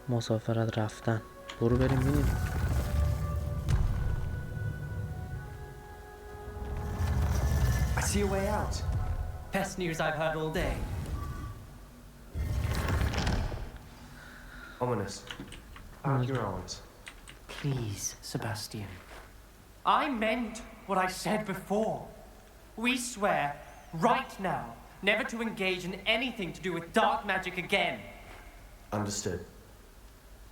مسافرت رفتن. برو بریم ببینیم. I see a way out. Best news I've heard all day. Ominous. Out your arms. Please, Sebastian. I meant what I said before. We swear, right now, never to engage in anything to do with dark magic again. Understood.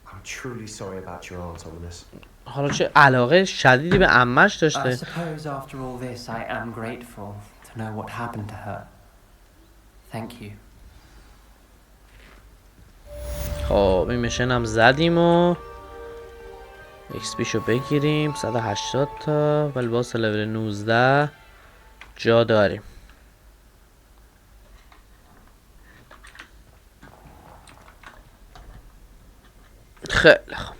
I'm truly sorry about your aunt, Ominous. حالا چه علاقه شدیدی به عمش I داشته. suppose after all this I am grateful to know what happened to her. Thank you. خب این میشن هم زدیم و XP شو بگیریم 180 تا ولی باز لول 19 جا داریم. خیلی خوب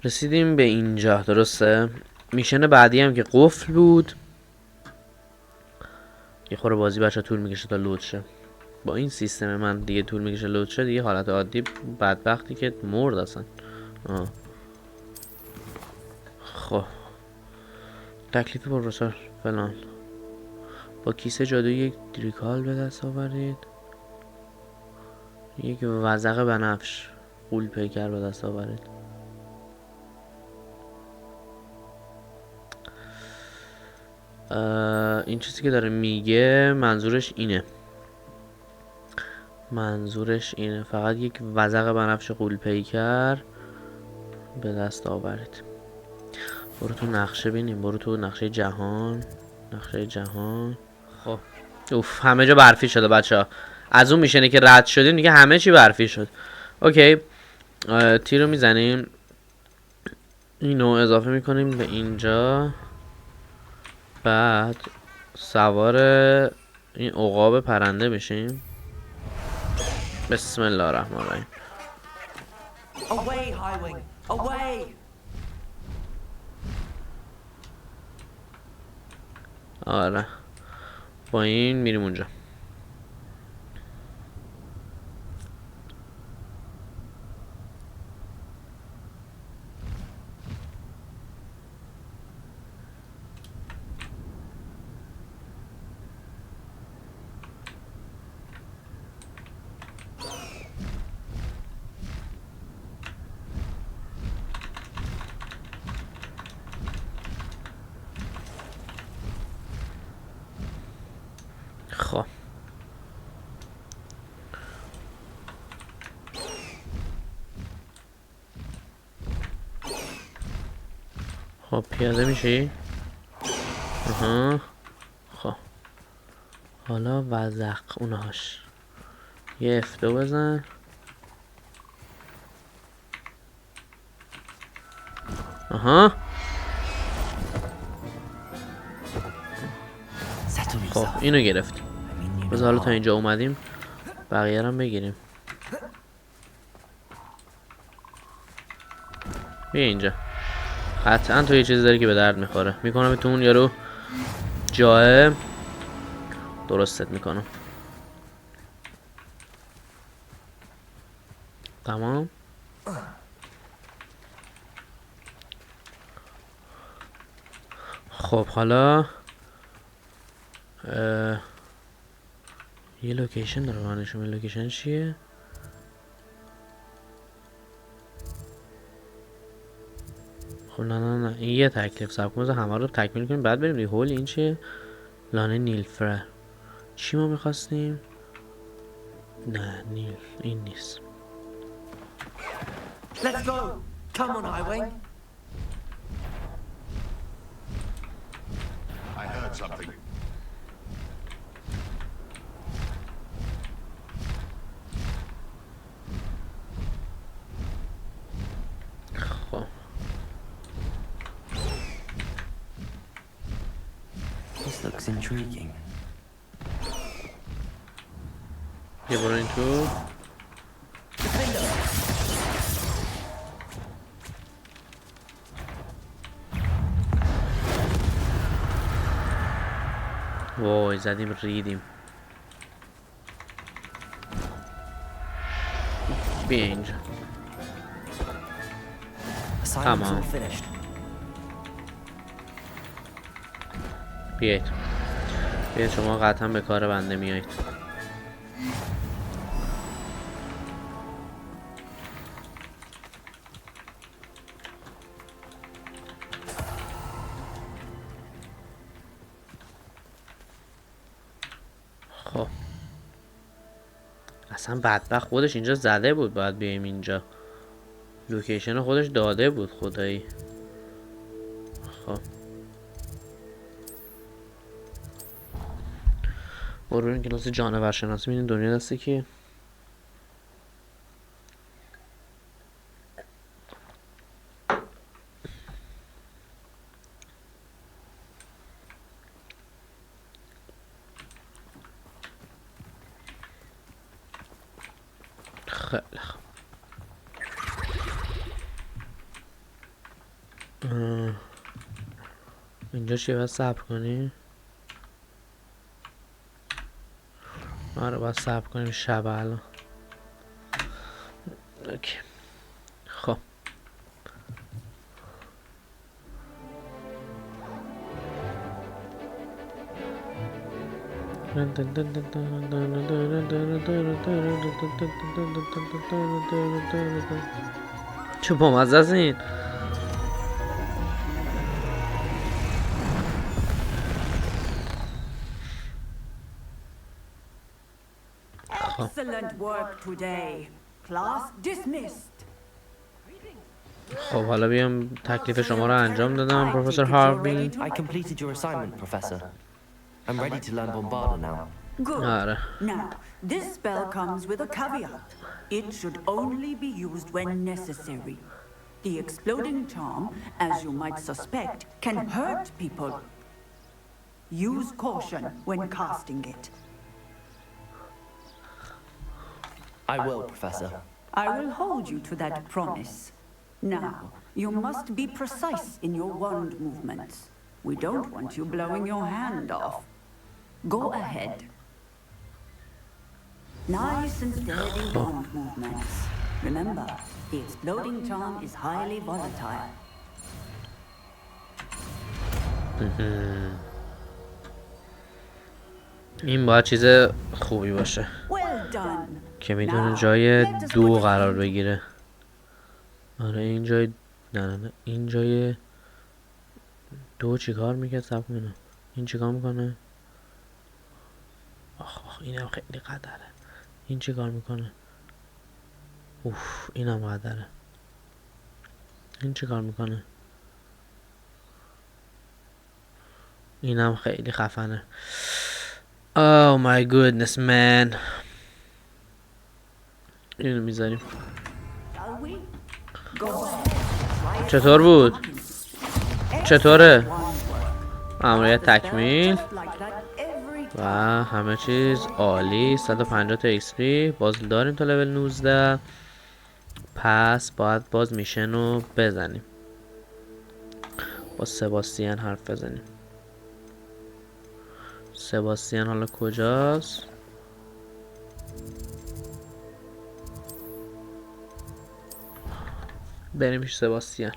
رسیدیم به اینجا درسته. میشن بعدی هم که قفل بود. یه خورده بازی بچه طول میکشه تا لود شه. با این سیستم من دیگه طول میکشه لود شه دیگه حالت عادی بدبختی که مرد اصلا. خب تکلیف پروفسور فلان با کیسه جادویی یک دریکال به دست آورید. یک وزغ بنفش غول پیکر به دست آورید. این چیزی که داره میگه منظورش اینه فقط یک وزغ بنفش غول پیکر به دست آورید. برو تو نقشه بینیم. برو تو نقشه جهان. خب اوف همه جا برفی شده بچه ها. از اون میشنه که رد شدیم دیگه همه چی برفی شد. اوکی تیر رو میزنیم. اینو اضافه میکنیم به اینجا. بعد سوار این عقاب پرنده میشیم. بسم الله الرحمن الرحیم. Away, Highwing! Away! آره با این میریم اونجا. خب پیاده میشی؟ خب حالا وزق اونهاش یه F2 بزن. خب اینو گرفتیم. بذار حالا تا اینجا اومدیم بقیه رو هم بگیریم. بیا اینجا. قطعا تو یه چیزی داری که به درد میخوره. میکنم تو اون یارو جاه درستت میکنم. تمام. خب حالا یه لوکیشن داره بانشون. لوکیشن چیه؟ خب نه این یه تکلیف سب کنم همه رو تکمیل کنیم بعد بریم دیگه. هول این چیه؟ لانه نیلفره. چی ما میخواستیم؟ نه نیل این نیست. Let's go! Come on, Highwing! I heard something. خب This looks intriguing. یه برو این تو. وای زدیم ریدیم. بیا اینجا. تمام. بیایید بیا شما قطعا به کار بنده میایید. خب اصلا بدبخت خودش اینجا زده بود باید بیایم اینجا. لوکیشن خودش داده بود خدایی. خب برو این کلاس جانور شناسی ببینیم دنیا دسته کیه. خیلی خوب. اینجا چیه باید صبر کنی؟ آره باید صبر کنیم شب الان. اوکی. خب چه بامزه است این. Excellent work today. Class dismissed. خب حالا بیام تکلیف شما رو انجام دادم پروفسور هاروی. I completed your assignment, Professor. I'm ready to learn Bombarda now. Good. آره. Now, this spell comes with a caveat. It should only be used when necessary. The exploding charm, as you might suspect, can hurt people. Use caution when casting it. I will, Professor. I will hold you to that promise. Now, you must be precise in your wand movements. We don't want you blowing your hand off. Go ahead. Nice and steady wand movements. Remember, the exploding charm is highly volatile. این باید چیز خوبی باشه Well done. که میتونه جای دو قرار بگیره. آره این جای نه این جای دو چیکار میکرد؟ صبر کنم این چیکار میکنه؟ آخ اینم خیلی قدره. این چیکار میکنه؟ اوف اینم قدره. این چیکار میکنه؟ اینم خیلی خفنه. Oh my goodness man. اینو میذاریم. چطور بود؟ چطوره؟ ماموریت تکمیل و همه چیز عالی. 150 تا XP باز داریم تا لول 19. پس باید باز میشن رو بزنیم. با سباستین حرف بزنیم. سباستین حالا کجاست؟ بریم پیش سباستین.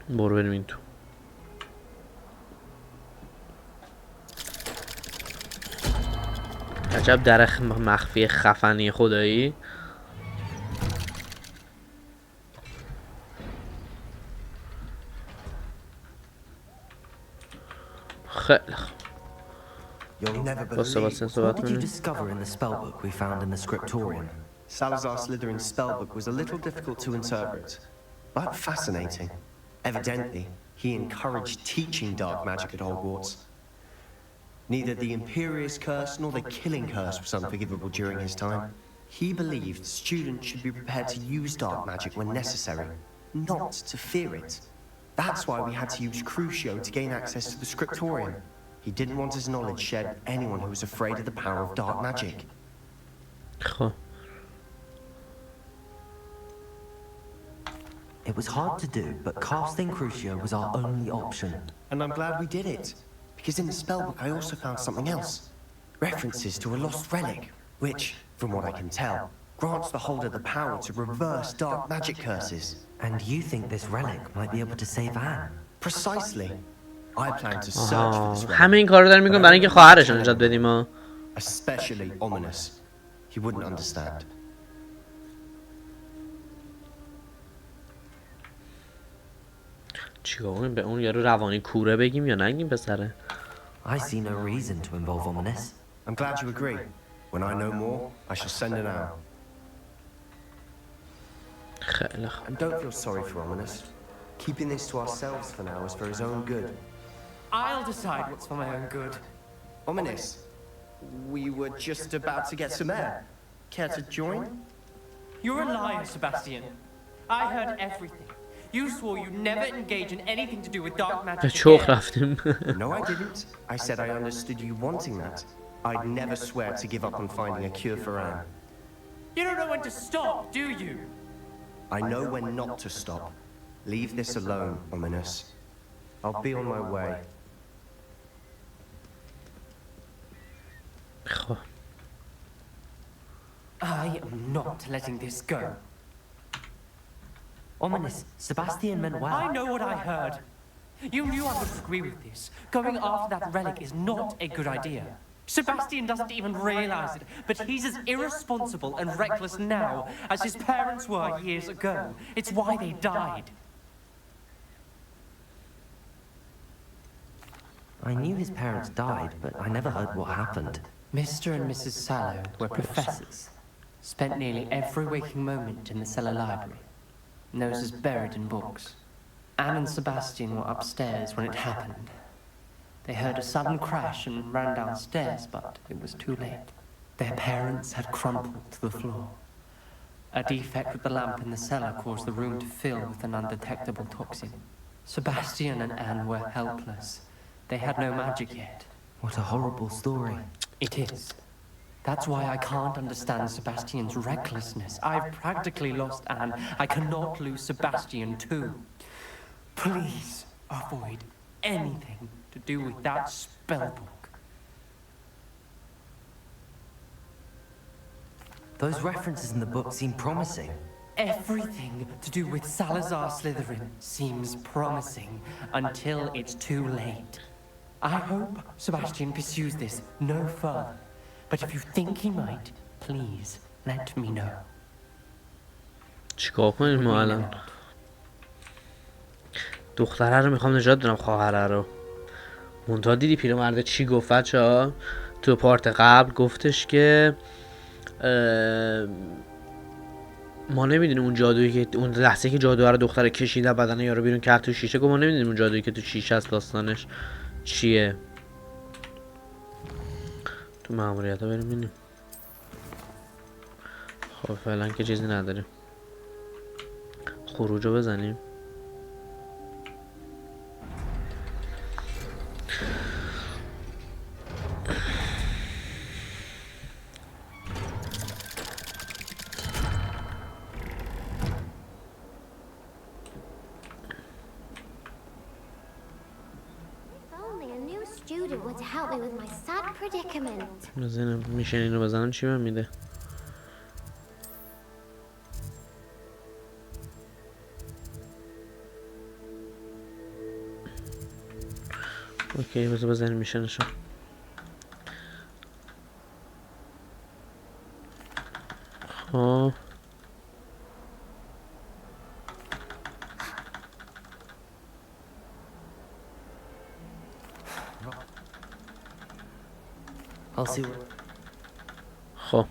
برو بریم این تو. عجب در مخفی خفنی خدایی. خیلی خوب. You'll never با believe سباستین صحبت What did you کنیم. discover in the spellbook we found in the scriptorium? Salazar Slytherin's spellbook was a little difficult to interpret, but fascinating. Evidently, he encouraged teaching dark magic at Hogwarts. Neither the Imperious Curse nor the Killing Curse was unforgivable during his time. He believed students should be prepared to use dark magic when necessary, not to fear it. That's why we had to use Crucio to gain access to the scriptorium. He didn't want his knowledge shared with anyone who was afraid of the power of dark magic. خب It was hard to do, but casting Crucio was our only option. And I'm glad we did it, because in the spellbook I also found something else. References to a lost relic, which, from what I can tell, grants the holder the power to reverse dark magic curses. And you think this relic might be able to save Anne? Precisely. I plan to search for this همه این کار رو داریم میکنیم برای اینکه خواهرش رو نجات بدیم ها. especially ominous. He wouldn't understand. چیکار کنیم به اون یارو روانی کوره بگیم یا نگیم پسره؟ I see no reason to involve ominous. I'm glad you agree. When I know more, I shall send it out. خیلی خوب. And don't feel sorry for ominous. Keeping this to ourselves for now is for his own good. I'll decide what's for my own good. Ominous, we were just about to get some air. Care to join? You're a liar, Sebastian. I heard everything. You swore you'd never engage in anything to do with dark به magic چخ again. رفتیم. No, I didn't. I said I understood you wanting that. I'd never swear to give up on finding a cure for Anne. You don't know when to stop, do you? I know when not to stop. Leave this alone, ominous. I'll be on my way. خب I am not letting this go. Ominous, Sebastian meant well. I know what I heard. You knew I would agree with this. Going after that relic is not a good idea. Sebastian doesn't even realize it, but he's as irresponsible and reckless now as his parents were years ago. It's why they died. I knew his parents died, but I never heard what happened. Mr. and Mrs. Sallow were professors. Spent nearly every waking moment in the cellar library. Noses buried in books. Anne and Sebastian were upstairs when it happened. They heard a sudden crash and ran downstairs, but it was too late. Their parents had crumpled to the floor. A defect with the lamp in the cellar caused the room to fill with an undetectable toxin. Sebastian and Anne were helpless. They had no magic yet. What a horrible story. It is. That's why I can't understand Sebastian's recklessness. I've practically lost Anne. I cannot lose Sebastian too. Please avoid anything to do with that spellbook. Those references in the book seem promising. Everything to do with Salazar Slytherin seems promising until it's too late. I hope Sebastian pursues this no further. But if you think he might, please let me know. چیکار کنیم ما الان؟ دختره رو میخوام نجات بدم، خواهره رو. منتها دیدی پیرمرده چی گفت بچه‌ها؟ تو پارت قبل گفتش که ما نمیدونیم اون جادویی که اون لحظه که جادوها رو دختره کشیده بدن یارو بیرون کرد تو شیشه، گفت ما نمیدونیم اون جادویی که تو شیشه است داستانش چیه. تو ماموریت ها بریم ببینیم. خب فعلا که چیزی نداریم. خروج رو بزنیم. Would help me with my sad predicament. بزنم میشه اینو بزنم چی من میده؟ اوکی بذار بزنیم میشنشو. خب I'll see what... خب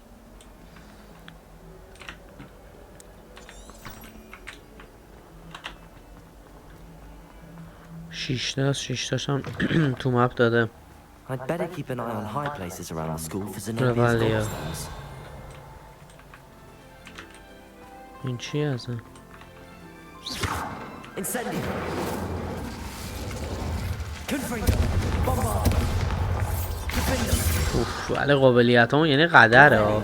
شیشتاش هم تو مپ داده. I'd better keep an eye on high places around the school for Zenobia's Revalia. gobstones. این چی هست؟ Incendio! Confringo! Bombard! اوف ولی قابلیت همون یعنی قدره ها.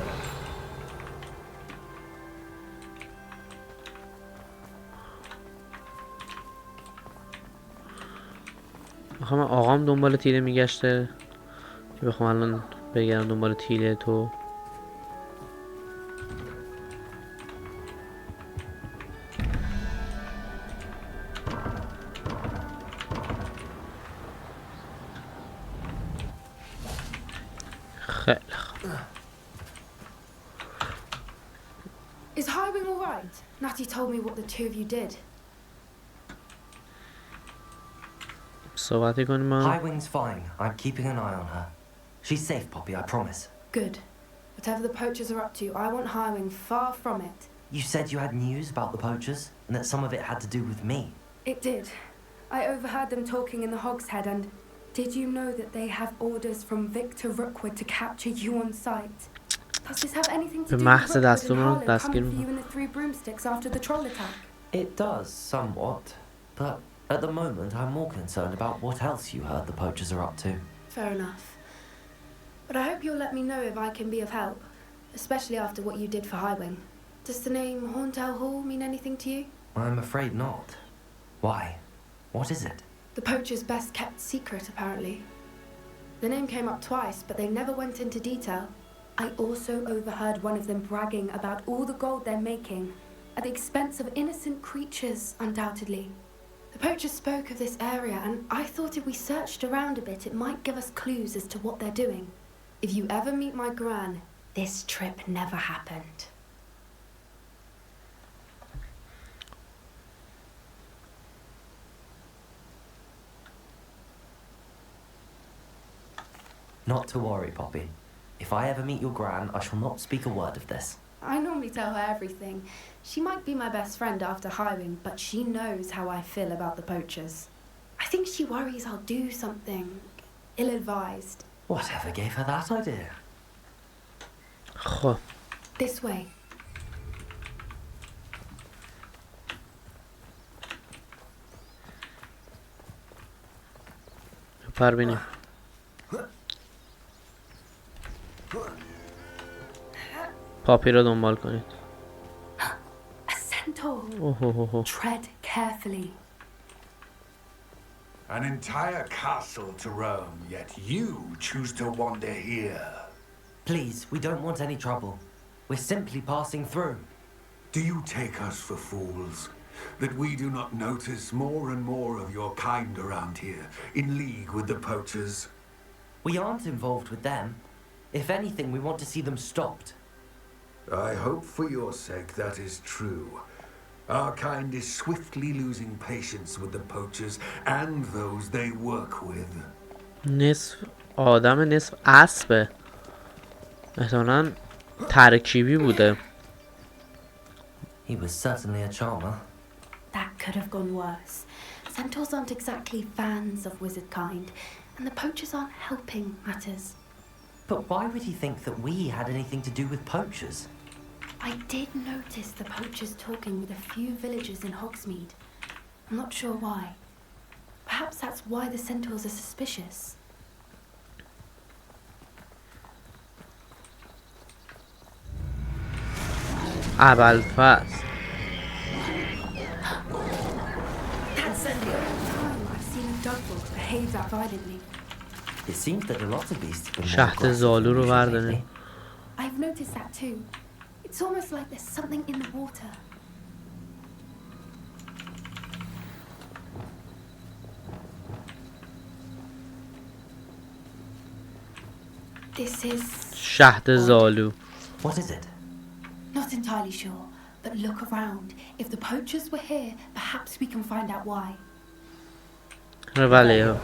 آخه من آقام دنبال تیره میگشته که بخوام الان بگردم دنبال تیره تو. خیلی خوب. Is Highwing all right? Natty told me what the two of you did. صحبتی کنیم ما. Highwing's fine. I'm keeping an eye on her. She's safe, Poppy, I promise. Good. Whatever the poachers are up to, I want Highwing far from it. You said you had news about the poachers, and that some of it had to do with me. It did. I overheard them talking in the Hogshead, and did you know that they have orders from Victor Rookwood to capture you on sight? Does this have anything to do with Rookwood and Harlow coming for you in the Three Broomsticks after the troll attack? It does, somewhat. But at the moment, I'm more concerned about what else you heard the poachers are up to. Fair enough. But I hope you'll let me know if I can be of help, especially after what you did for Highwing. Does the name Horntail Hall mean anything to you? I'm afraid not. Why? What is it? The poacher's best kept secret, apparently. The name came up twice, but they never went into detail. I also overheard one of them bragging about all the gold they're making, at the expense of innocent creatures, undoubtedly. The poachers spoke of this area, and I thought if we searched around a bit, it might give us clues as to what they're doing. If you ever meet my gran, this trip never happened. Not to worry, Poppy. If I ever meet your gran, I shall not speak a word of this. I normally tell her everything. She might be my best friend after Highwing, but she knows how I feel about the poachers. I think she worries I'll do something ill-advised. Whatever gave her that idea? خب. This way. پر بینیم. پاپی رو دنبال کنید. A centaur. اوه. Tread carefully. An entire castle to roam, yet you choose to wander here. Please, we don't want any trouble. We're simply passing through. Do you take us for fools? That we do not notice more and more of your kind around here, in league with the poachers? We aren't involved with them. If anything, we want to see them stopped. I hope for your sake that is true. Our kind is swiftly losing patience with the poachers and those they work with. نصف آدم نصف اسبه. احتمالاً ترکیبی بوده. He was certainly a charmer. That could have gone worse. Centaurs aren't exactly fans of wizard kind, and the poachers aren't helping matters. But why would he think that we had anything to do with poachers? I did notice the poachers talking with a few villagers in Hogsmeade. I'm not sure why. Perhaps that's why the centaurs are suspicious. ابوالفضل. That's the first time I've seen a dogwolf behave that violently. It seems that a lot of beasts have been more شهد aggressive زالو than رو usual برداریم. lately. I've noticed that too. It's almost like there's something in the water. This is شهد زالو. What is it? not entirely sure, but look around. If the poachers were here, perhaps we can find out why. Revaleo.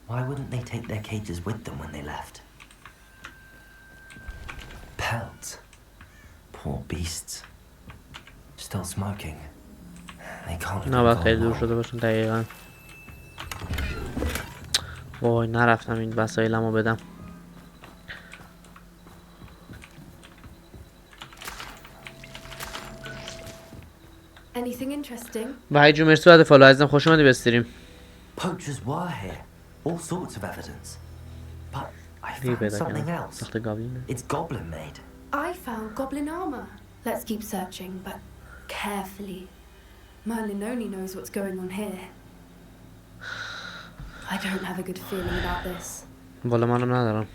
Why wouldn't they take their cages with them when they left? Pelts. Poor beasts. Still smoking. They can't have نباید gone خیلی دور long. شده باشن دقیقا. وای نرفتم این وسایلمو بدم. Anything interesting? وحید جون مرسی بعد فالو عزیزم خوش اومدی بستریم. Poachers were here. All sorts of evidence. But I دیگه found پیدا something کردم. else. تخت گابلینه. It's goblin made. I found goblin armor. Let's keep searching, but carefully. Merlin only knows what's going on here. I don't have a good feeling about this. والا منم ندارم.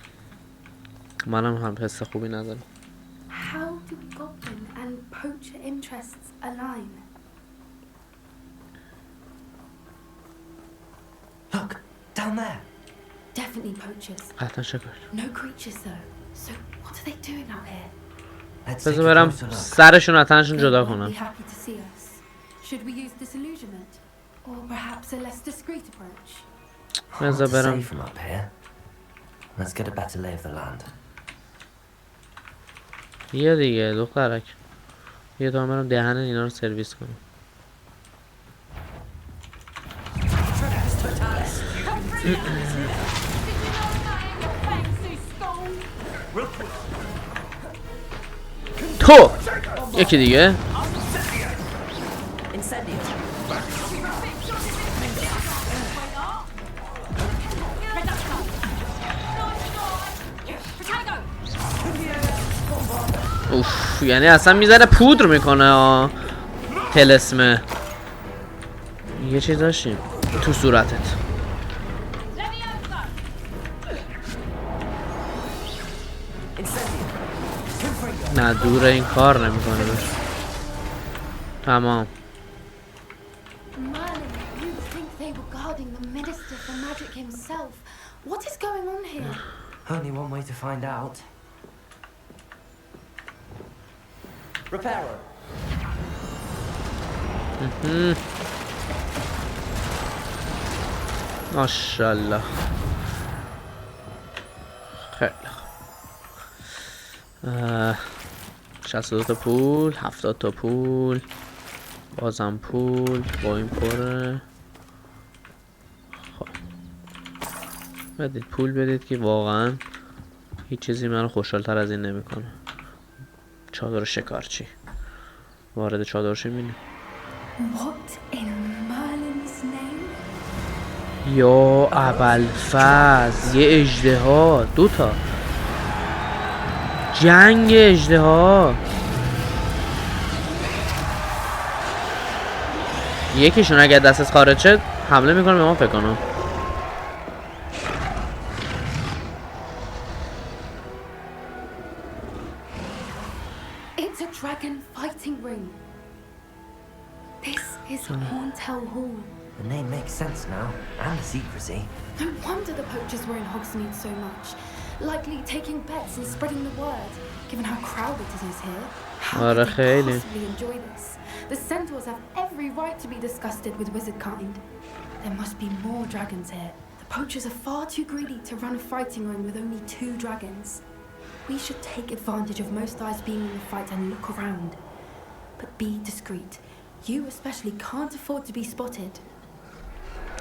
منم هم حس خوبی ندارم. How do goblin and poacher interests align? Look, down there. definitely poachers. حتما شکر. No creatures though. So what are they doing out here? بذار برم سرشون و تنشون جدا They won't کنم. be happy to see us. Should we use disillusionment, or perhaps a less discreet approach? بذار Hard to برم. say from up here. Let's get a better lay of the land. بیا دیگه دخترک. بیا تا برم دهن اینا رو سرویس کنم. تو یکی دیگه اوف یعنی اصلا میزنه پودر میکنه تلسمه یه چیز داشتیم تو صورتت نه دوره این کار نمیکنه تمام Merlin, you'd think they were guarding the Minister for Magic himself. What is going on here? Only one way to find out. Repairer. ماشاءالله خیلی 62 تا پول 70 تا پول بازم پول با این پره خب بدید پول بدید که واقعا هیچ چیزی منو خوشحالتر از این نمیکنه چادر شکارچی وارد چادر شیم بینیم What in Merlin's name? یا ابوالفضل یه اژدها دوتا جنگ اژدها یکیشون اگر دستش خارج شد حمله میکنه به ما فکر کنم It's a dragon fighting ring. This is Hauntel Hall. The name makes sense now, and the secrecy. No wonder the poachers were in Hogsmeade so much. Likely taking bets and spreading the word, given how crowded it is here. How could they possibly enjoy this? The centaurs have every right to be disgusted with wizard kind. There must be more dragons here. The poachers are far too greedy to run a fighting ring with only 2 dragons. We should take advantage of most eyes being in the fight and look around. But be discreet. You especially can't afford to be spotted.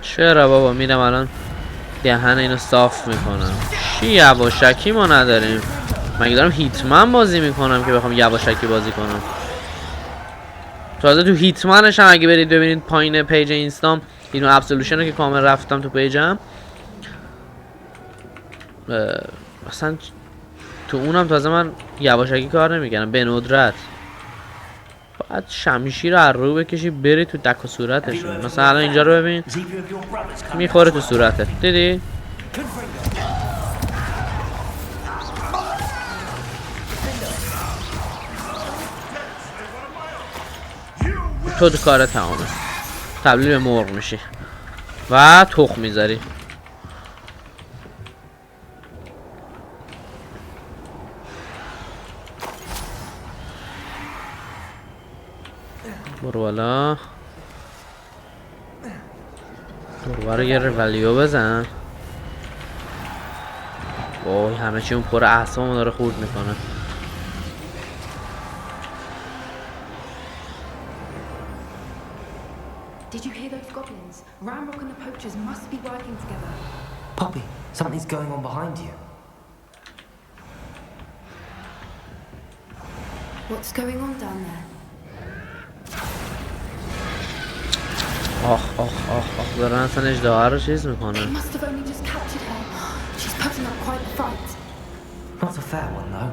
چرا بابا میرم الان دهن اینو صاف میکنم چی یواشکی ما نداریم مگه دارم هیتمن بازی میکنم که بخوام یواشکی بازی کنم تازه تو هیتمنش هم اگه برید ببینید پایین پیج اینستام اینو ابسولوشن رو که کامل رفتم تو پیجم اصلا تو اونم تازه من یواشکی کار نمیکنم به ندرت باید شمشیر رو رو بکشی بری تو دک و صورتشون مثلا الان اینجا رو ببین میخوره تو صورتت دیدی؟ تو کار تمامه تبدیل به مرغ میشی و تخم میذاری برو بالا برو یه رولیو بزن وای همه چی اون پر اعصابمو داره خورد میکنه Did you hear those goblins? Ramrock and the poachers must be working together. Poppy, something's going on behind you. What's going on down there? آخ دارن اصلا اژدها رو چیز میکنه They must have only just captured her. She's putting up quite a fight. Not a fair one though.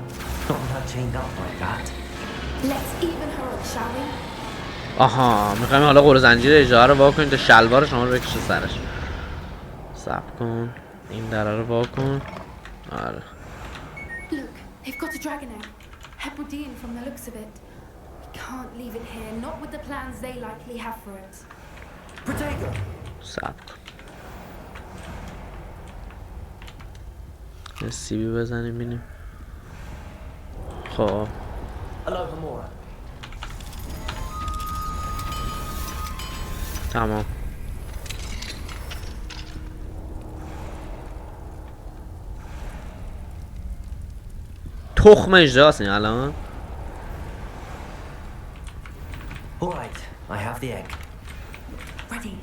Not with her chained up like that. Let's even her up, shall we? آها میخوایم حالا قور زنجیر اژدها رو وا کنیم تا شلوار شما رو بکشه سرش صبر کن این دره رو وا کن آره Look, they've got a dragon egg. Hebridean from the looks of it. We can't leave it here, not with the plans they likely have for it. صبر کن سیبی بزنیم بینیم. خب تمام. تخم اجراست این الان. All right, I have the egg. Ready.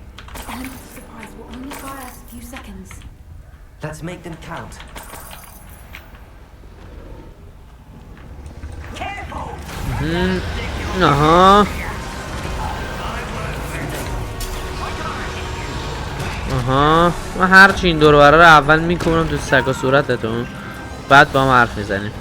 Element of surprise will only buy us a few seconds. Let's make them count. آها آها من هرچی این دور برا رو اول میکنم تو سگ و صورتتون، بعد با هم حرف میزنیم.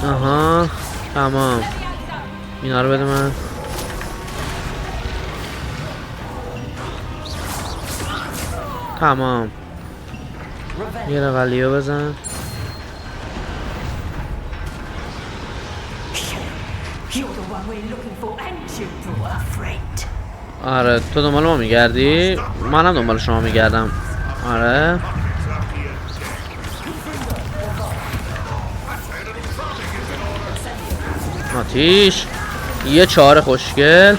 آها تمام. اینا رو بده من. تمام. یه رقلیو بزن. آره تو دنبال ما میگردی؟ منم دنبال شما میگردم. آره آتیش یه 4 خوشگل.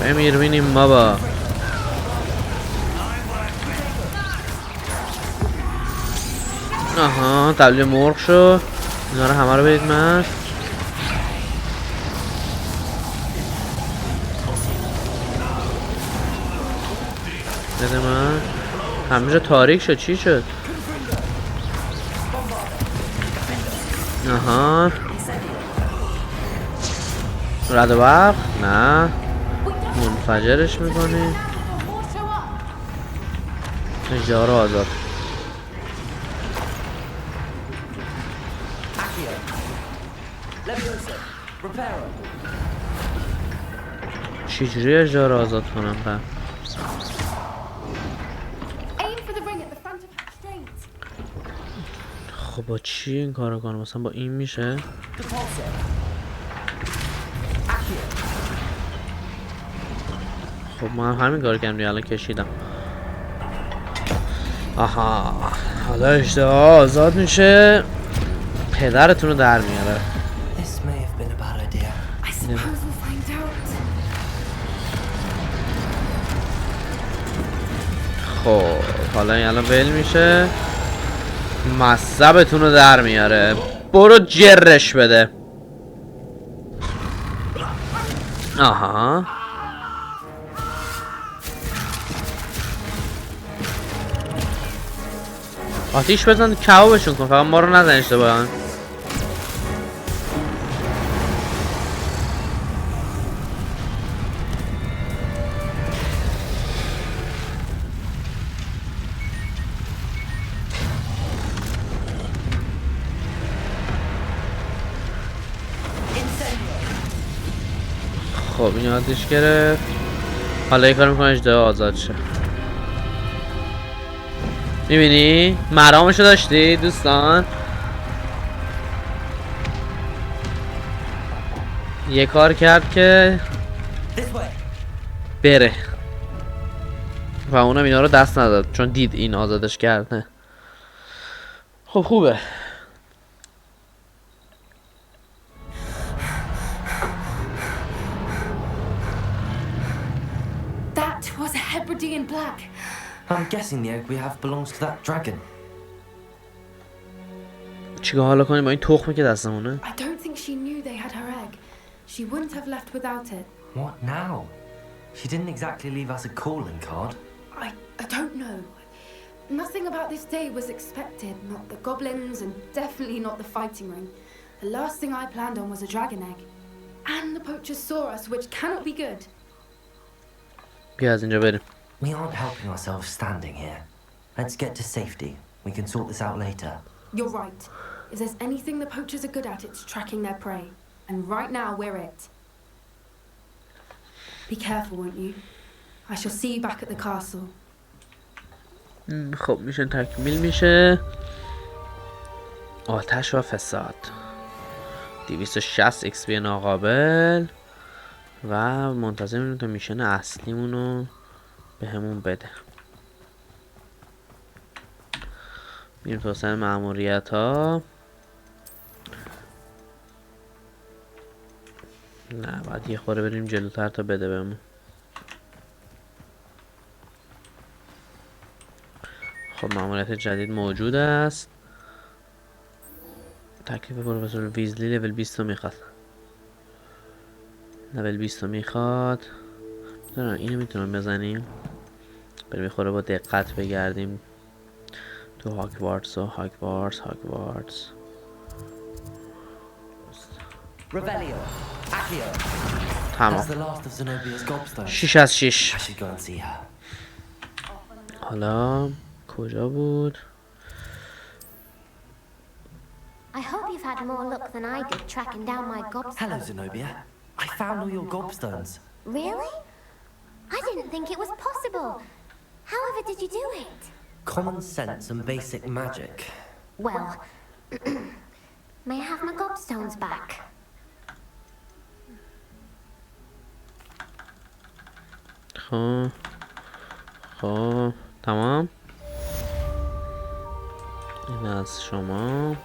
بمیر بینیم بابا. آها تبلیغ مرغ شد. اینا رو همه رو بدید من. بده من. همینجا تاریک شد. چی شد؟ آها رد برق. نه منفجرش میکنی. اجاره آزاد. چجوری اجاره آزاد کنم پس؟ خب با چی این کارو کنم؟ مثلا با این میشه؟ خب من همین کار کردم دیگه. الان کشیدم. آها حالا اشتها آزاد میشه. پدرتون رو در میاره. خب حالا این الان ول میشه. مصبتون رو در میاره. برو جرش بده. آها آتیش بزن کبابشون کن. فقط ما رو نزن اشتباهاً. خب این آتیش گرفت. حالا یه کار میکنه اجده آزاد شه. میبینی؟ مرامشو داشتی دوستان؟ یه کار کرد که بره و اونم اینا رو دست نداد چون دید این آزادش کرده. خب خوبه. That was a Hebridean black. I'm guessing the egg we have belongs to that dragon. چیکار حالا کنیم با این تخمی که دستمونه؟ I don't think she knew they had her egg. She wouldn't have left without it. What now? She didn't exactly leave us a calling card. I don't know. Nothing about this day was expected. Not the goblins and definitely not the fighting ring. The last thing I planned on was a dragon egg. And the poachers saw us, which cannot be good. بیا از اینجا بریم. We aren't helping ourselves standing here. Let's get to safety. We can sort this out later. You're right. If there's anything the poachers are good at, it's tracking their prey. And right now, we're it. Be careful, won't you? I shall see you back at the castle. خب میشه تکمیل میشه. آتش و فساد 260 XP ناقابل و منتظر میمونیم تا میشن اصلیمونو به همون بده. میریم توسعه مأموریت ها. نه باید یه خوره بریم جلوتر تا بده بهمون. خب مأموریت جدید موجود است. تکلیف پروفسور ویزلی لول 20 رو میخواد. لول 20 رو میخواد. نه اینو میتونم بزنیم. بریم یه خوره با دقت بگردیم تو هاگوارتز و هاگوارتز. تمام. 6 از 6. حالا کجا بود؟ I hope you've had more luck than I did tracking down my gobstones. Hello, Zenobia. I found all your gobstones. Really? I didn't think it was possible. However did you do it? Common sense and basic magic. Well, may I have my gobstones back? خب تمام. این از شما.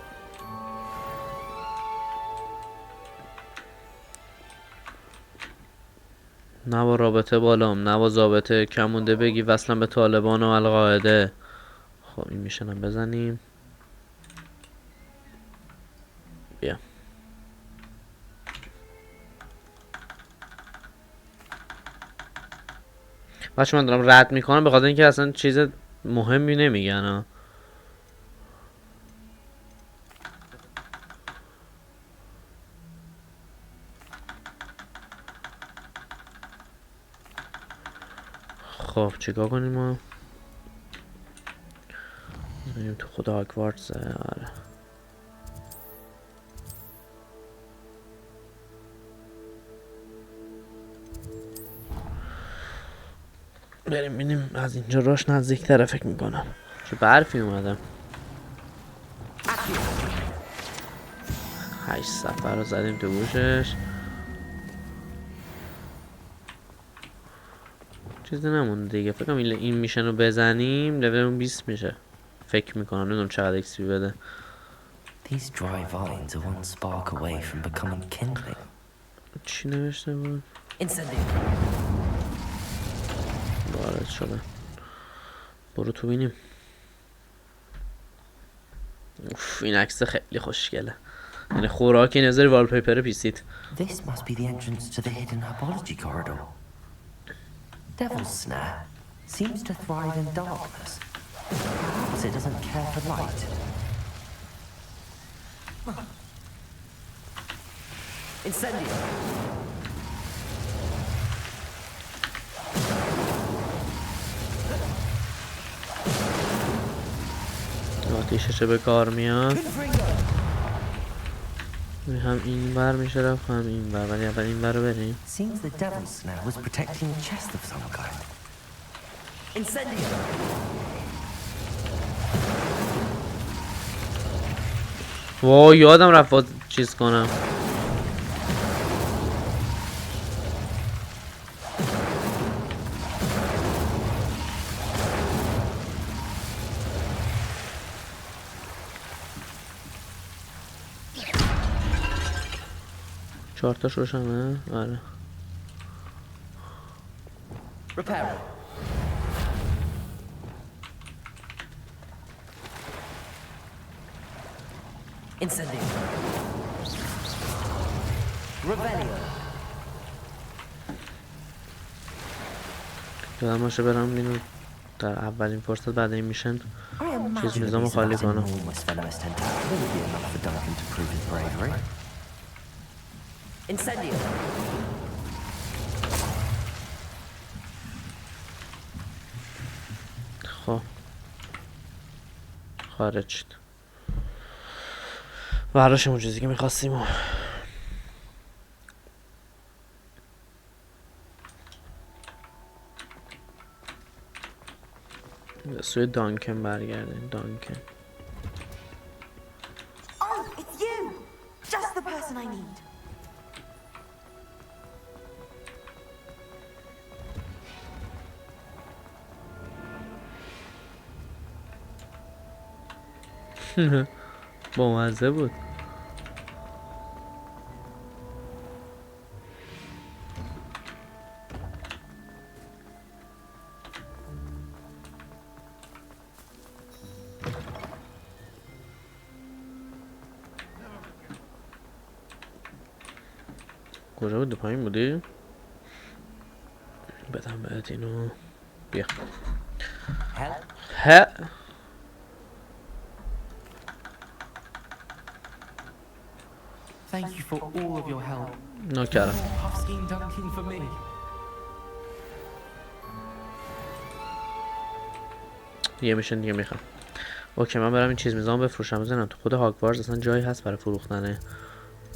نه با رابطه بالام، نه با ضابطه کمونده بگی وصلا به طالبان و القاعده. خب این میشنم بزنیم. بیا بچه من دارم رد میکنم به خاطر اینکه اصلا چیز مهمی نمیگن ها. خب چیکار کنیم ما؟ بریم تو خود هاگوارتز. آره بریم بینیم از اینجا راش نزدیک تره فکر میکنم. چه برفی اومدم. 8 سفر رو زدیم تو گوشش. چیزی نمونده دیگه. فکرم این میشن رو بزنیم لولمون 20 میشه. فکر میکنم نمیدونم چقدر XP بده. These dry vines are one spark away from becoming kindling. چی نوشته بود؟ وارد شده. برو تو بینیم. اوف این عکس خیلی خوشگله. یعنی خوراکی نظری والپیپر پیسید. This must be the entrance to the hidden herbology corridor. Devil's snare seems to thrive in darkness. Perhaps it doesn't care for light. Incendio. آتیشش به کار میاد. هم این بر میشه رفت هم این بر، ولی اول این بر رو بریم. Seems the devil's snare was protecting a chest of some kind. Incendio. وای یادم رفت چیز کنم. چهارتاش روشنه؟ آره. Repair. Incendio. Rebellion. یادم باشه برم اینو در اولین فرصت بعد این میشن چیز میزامو خالی کنم. Incendio. خب خارج شد. برداشتیم اون چیزی که میخواستیم. سوی دانکن برگردیم. دانکن. Oh, it's you! Just the person I need. بامزه بود. کجا بود؟ پایین بودی؟ بدم بهت اینو. بیا. ه Thank you for all of your help. نکردم. Husking dunking for me. یه میشن دیگه میخوام. اوکی من برم این چیز میزان بفروشم. بزنم تو خود هاگوارتز اصلا جایی هست برای فروختن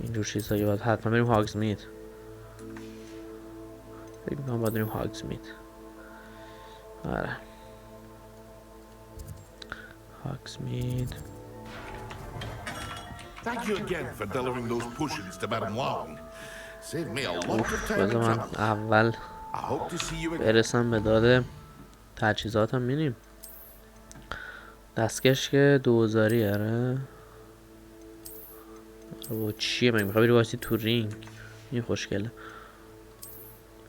اینجور چیزا که باید حتما بریم هاگزمید. فکر میکنم باید بریم هاگزمید. آره هاگزمید. Thank you again for delivering those potions to Baron Long. Saved me a lot of time. بذار من اول I hope to see you again. برسم به داد تجهیزاتم. میریم دستکش که 2000 اره. با چیه من میخوای بری واسه تو رینگ؟ این خوشگله.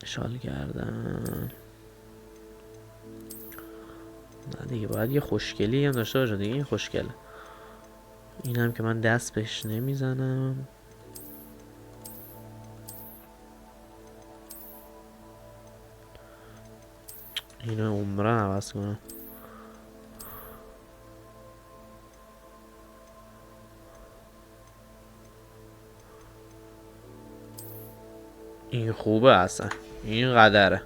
شال کردن نه دیگه باید یه خوشگلی هم داشته باشه دیگه. این خوشگله. این هم که من دست بهش نمیزنم. اینو عمرن عوض کنم. این خوبه اصلا. این قدره.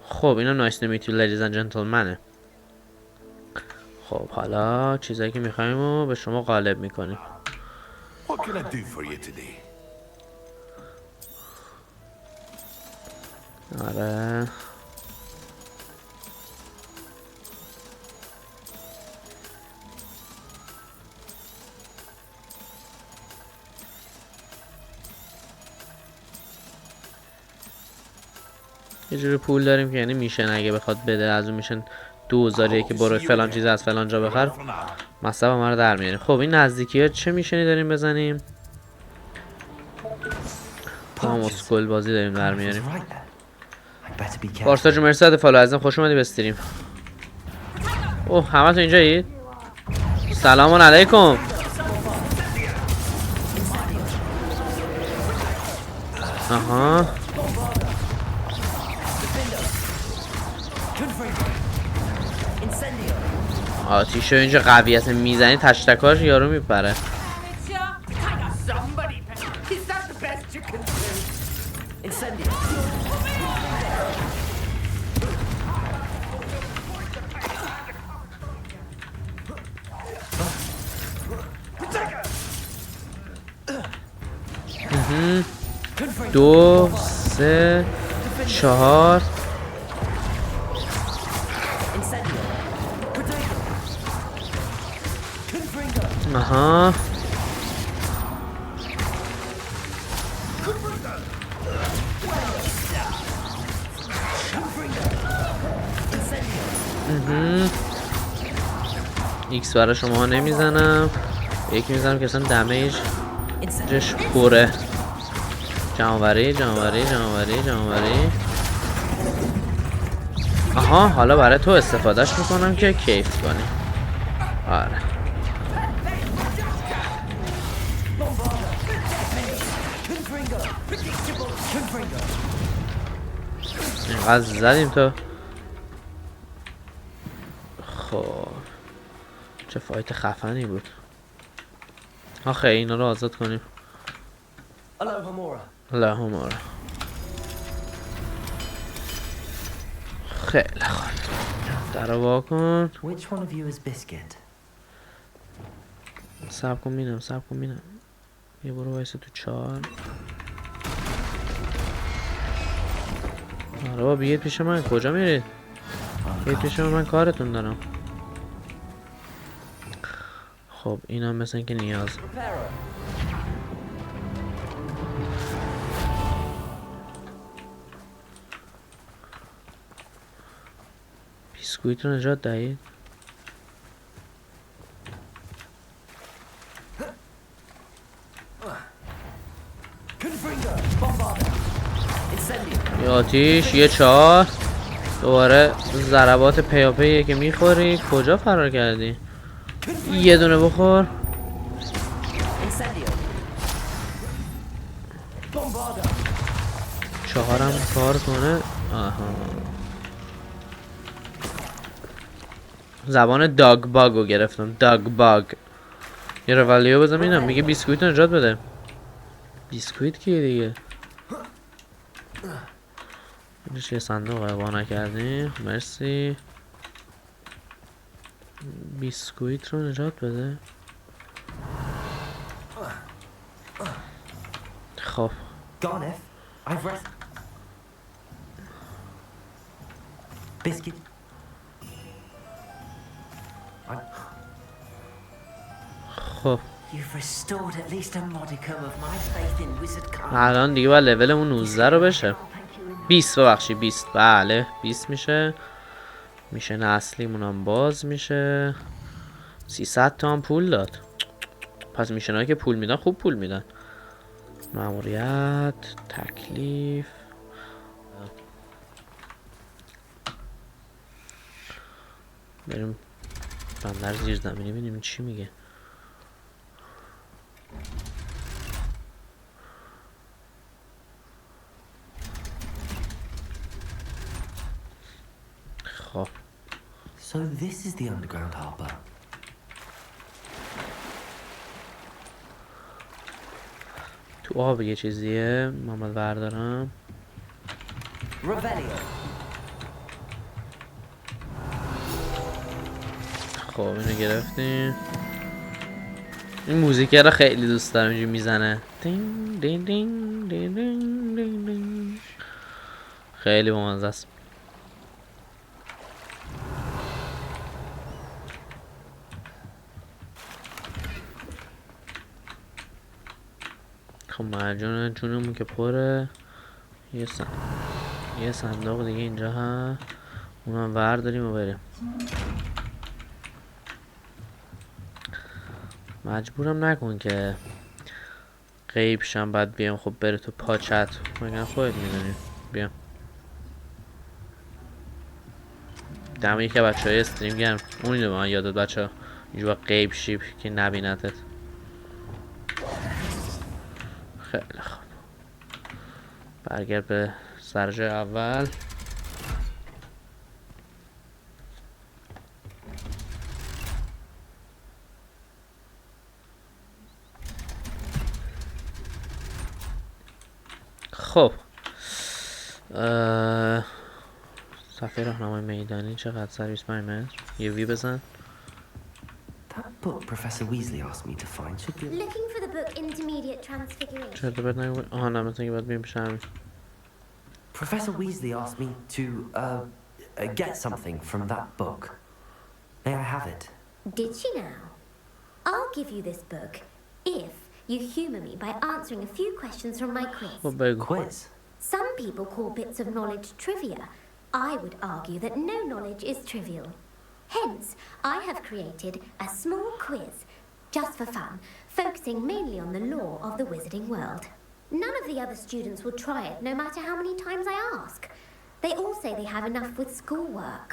خب اینم نایس نمیتیو لیدیز اند جنتلمنه. خب حالا چیزایی که میخوایم رو به شما غالب میکنیم. What can I do for you today? آره یه جوری پول داریم که یعنی میشن اگه بخواد بده از اون میشن 2000 که برو فلان چیز از فلان جا بخر مصرف ما رو در میاریم. خب این نزدیکی ها چه میشنی داریم بزنیم؟ هم اسکول بازی داریم در میاریم. پارسا جو مرسی فالو ازم خوش اومدی به استریم. اوه همه تو اینجایید؟ سلام علیکم. آها آتیشو اینجا قویت میزنی تشتکاش یارو میپره. دو سه چهار آها ایکس برای شما نمیزنم. یکی میزنم که اصلا دمیج جش پره. جمعوری آها حالا برای تو استفادهش میکنم که کیف کنی. آره اینقدر زدیم تو. خب چه فایت خفنی بود. آخه اینا رو آزاد کنیم. اللهم خیلی خوب. در رو واکن. صبر کن میدم یه برو وایسه تو 4. آره بابا بیاید پیش من. کجا میرید؟ بیاید پیش من کارتون دارم. خب اینا مثل اینکه نیاز بیسکویت رو نجات دهید. یه آتیش، یه 4. دوباره ضربات پیاپیه که میخوری. کجا فرار کردی؟ یه دونه بخور. 4 هم کار کنه. آها زبان داگ باگ رو گرفتم. داگ باگ. یه روالیو بزن اینم میگه بیسکویت نجات بده. بیسکویت کیه دیگه؟ اینش یه صندوق وا نکردیم. مرسی. بیسکویت رو نجات بده. خب Biscuit. خب You've restored at least a modicum of my faith in wizard kind. الان دیگه باید لولمون 19 رو بشه. 20 ببخشید 20. بله 20 میشه. میشن اصلیمون هم باز میشه. 300 تا هم پول داد. پس میشنایی که پول میدن خوب پول میدن. ماموریت، تکلیف. بریم بندر زیر زمینی ببینیم چی میگه. خب So this is the underground harbor. تو آب یه چیزیه. محمد بردارم. خب اینو گرفتیم. این موزیکه رو خیلی دوست دارم اینجوری میزنه. دین دین دین دین دین دین دین. خیلی بامزه است. خب مرجان جونمون که پره. یه صندوق دیگه اینجا هست. اونم ورداریم و بریم. مجبورم نکن که غیب شم بعد بیام. خب بره تو پاچت. مگه خودت میدونی. بیام دم یکی بچه های استریم گرم. اون اینو به من یادت بچه ها اینجا غیب شیب که نبینتت. خیلی خوب برگرد به سرجای اول. خب صفحه راهنمای میدانی چقدر؟ 125 متر. یه وی بزن. That book Professor Weasley asked me to find should be... Looking for the book Intermediate Transfiguration. چرا تو بهت نگو؟ آها نه مثلا که باید بیم پیش همین. Professor Weasley asked me to get something from that book. May I have it? Did she now? I'll give you this book if you humour me by answering a few questions from my quiz. خب بگو. Quiz? Some people call bits of knowledge trivia. I would argue that no knowledge is trivial. Hence, I have created a small quiz, just for fun, focusing mainly on the lore of the wizarding world. None of the other students will try it, no matter how many times I ask. They all say they have enough with schoolwork.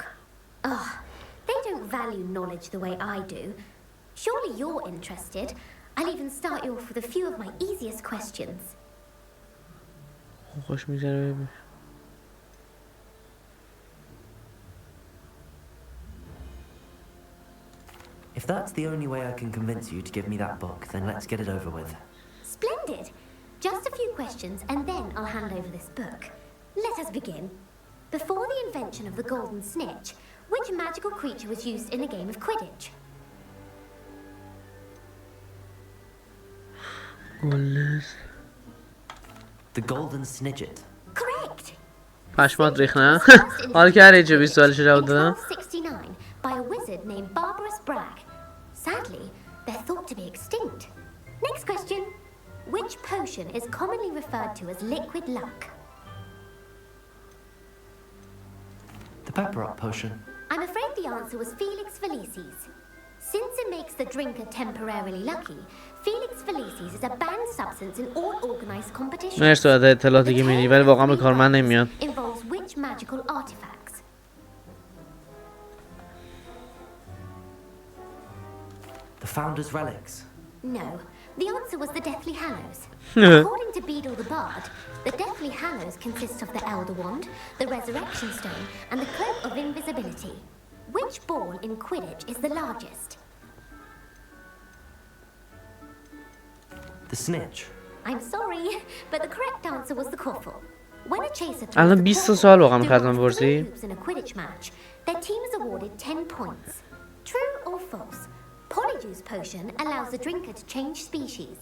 Ugh, they don't value knowledge the way I do. Surely you're interested. I'll even start you off with a few of my easiest questions. خوش میگذره ببین. If that's the only way I can convince you to give me that book, then let's get it over with. Splendid. Just a few questions and then I'll hand over this book. Let us begin. Before the invention of the golden snitch, which magical creature was used in a game of Quidditch? The golden snidget. Correct. پشمات ریخ نه؟ حال کردی چه 20 سالش جواب دادم؟ 1269 by a wizard named Barbarous Bragg. Sadly, they're thought to be extinct. Next question. Which potion is commonly referred to as liquid luck? The pepper up potion. I'm afraid the answer was Felix Felicis. Since it makes the drinker temporarily lucky, Felix Felicis is a banned substance in all organized competitions. مرسی از اطلاعاتی که میدی ولی واقعا به کار من نمیاد. Involves which magical artifacts? The Founder's Relics. No. The answer was the Deathly Hallows. According to Beadle the Bard, the Deathly Hallows consist of the Elder Wand, the Resurrection Stone, and the Cloak of Invisibility. Which ball in Quidditch is the largest? The snitch. I'm sorry, but the correct answer was the Quaffle. When a chaser الان throws the 20 quaffle سوال واقعا through می‌خواستم three بپرسی. hoops in a Quidditch match, their team is awarded 10 points. True or false? Polyjuice potion allows the drinker to change species.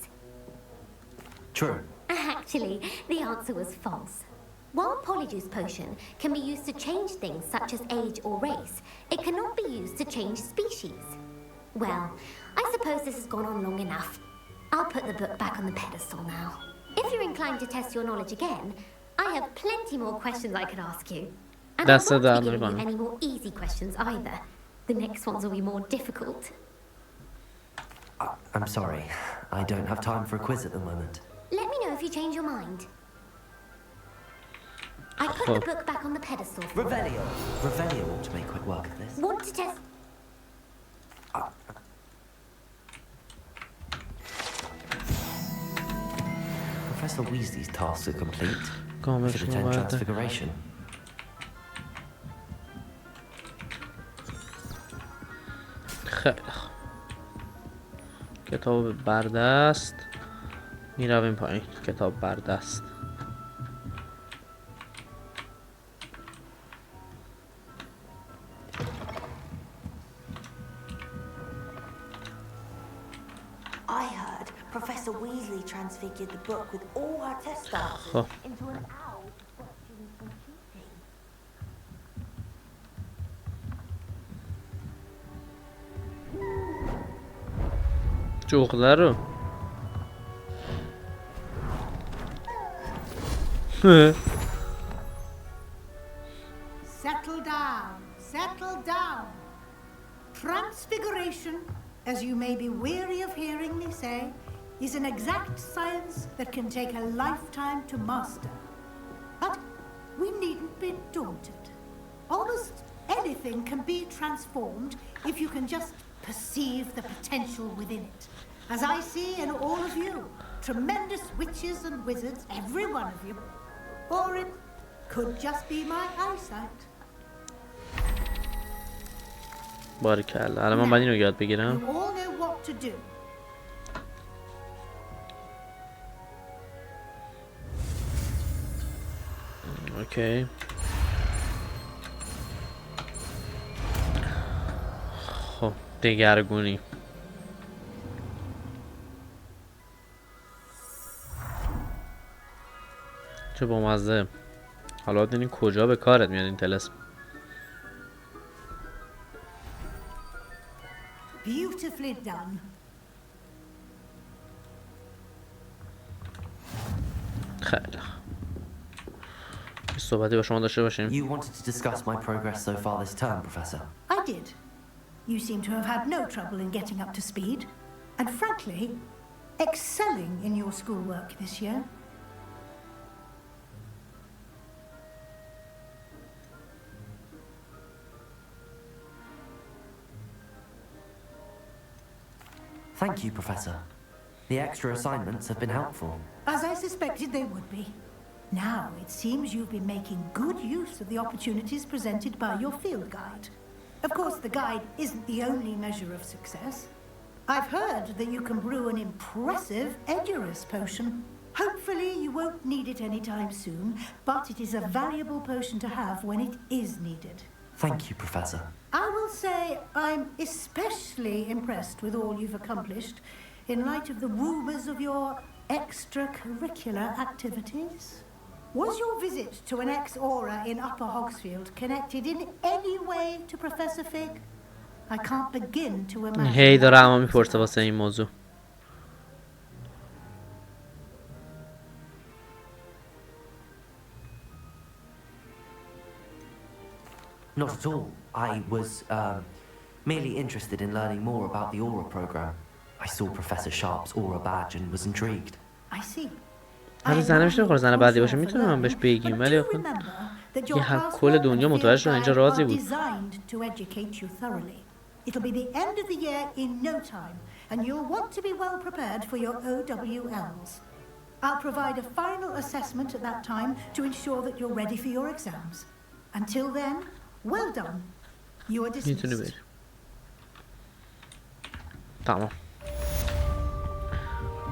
True. Actually, the answer was false. While Polyjuice potion can be used to change things such as age or race, it cannot be used to change species. Well, I suppose this has gone on long enough. I'll put the book back on the pedestal now. If you're inclined to test your knowledge again, I have plenty more questions I could ask you. And I That's won't the be giving other you one. any more easy questions either. The next ones will be more difficult. I'm sorry. I don't have time for a quiz at the moment. Let me know if you change your mind. I put the book back on the pedestal for Revelio. Revelio ought to make quick work of this. Want to test? Professor Weasley's tasks are complete. کامل Should شما attend باید Transfiguration. خیلی خوب. کتاب بردست میرویم پایین. کتاب بردست I heard Professor Weasley transfigured the book with all her test answers خب into an owl to stop students from cheating. جغله رو Settle down, settle down. Transfiguration, as you may be weary of hearing me say, is an exact science that can take a lifetime to master. But we needn't be daunted. Almost anything can be transformed if you can just perceive the potential within it. As I see in all of you, tremendous witches and wizards, every one of you. Or it could just be my eyesight. باریکلا الان من باید اینو یاد You بگیرم. all know what to do. اوکی. خب دگرگونی. چه بامزه. حالا ببینیم کجا به کارت میاد این طلسم. Beautifully done. خیلی خوب. یه صحبتی با شما داشته باشیم. You wanted to discuss my progress so far this term, Professor. I did. You seem to have had no trouble in getting up to speed, and frankly, excelling in your schoolwork this year. Thank you, Professor. The extra assignments have been helpful. As I suspected they would be. Now, it seems you've been making good use of the opportunities presented by your field guide. Of course, the guide isn't the only measure of success. I've heard that you can brew an impressive Edurus potion. Hopefully, you won't need it anytime soon, but it is a valuable potion to have when it is needed. Thank you, Professor. I will say I'm especially impressed with all you've accomplished in light of the rumors of your extracurricular activities? Was your visit to an ex-aura in Upper Hogsfield connected in any way to Professor Fig? I can't begin to imagine. هی داره اما میپرسه واسه این موضوع. Not at all. I was merely interested in learning more about the Aura program. I saw Professor Sharp's Aura badge and was intrigued. I see. حالا زنه میشه بخوره زنه بعدی باشه میتونم من بهش بگیم ولی آخه یه حق کل دنیا متوجه شدن اینجا رازی بود. It'll be the end of the year in no time and you'll want to be well prepared for your OWLs. I'll provide a final assessment at that time to ensure that you're ready for your exams. Until then, well done. You are dismissed. تمام.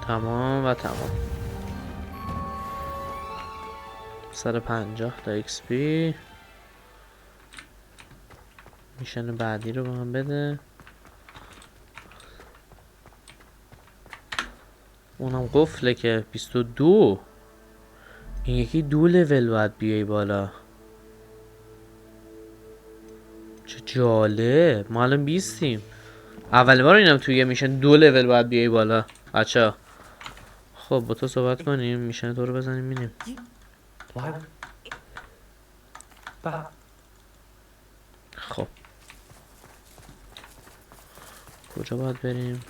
تمام و تمام. 150 تا XP. میشن بعدی رو به من بده. اونم قفله که 22. این یکی 2 لول باید بیای بالا. چه جالب. ما الان 20یم. اول بار اینم توی میشن 2 لول باید بیای بالا. بچه خب با تو صحبت کنیم. میشن تو رو بزنیم می‌بینیم. خب کجا باید بریم؟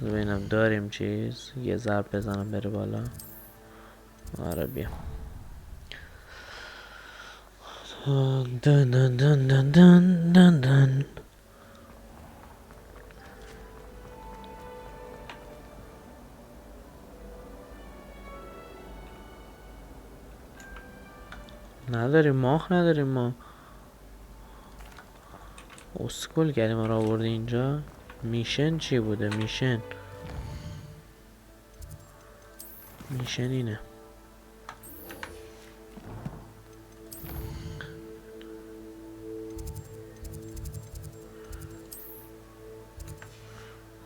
ببینم داریم چیز یه ضرب بزنم بره بالا. آره بیا. دن دن دن دن دن دن دن. نداریم ماخ نداریم ما. اسکول کردیم ما را آورده اینجا. میشن چی بوده؟ میشن اینه.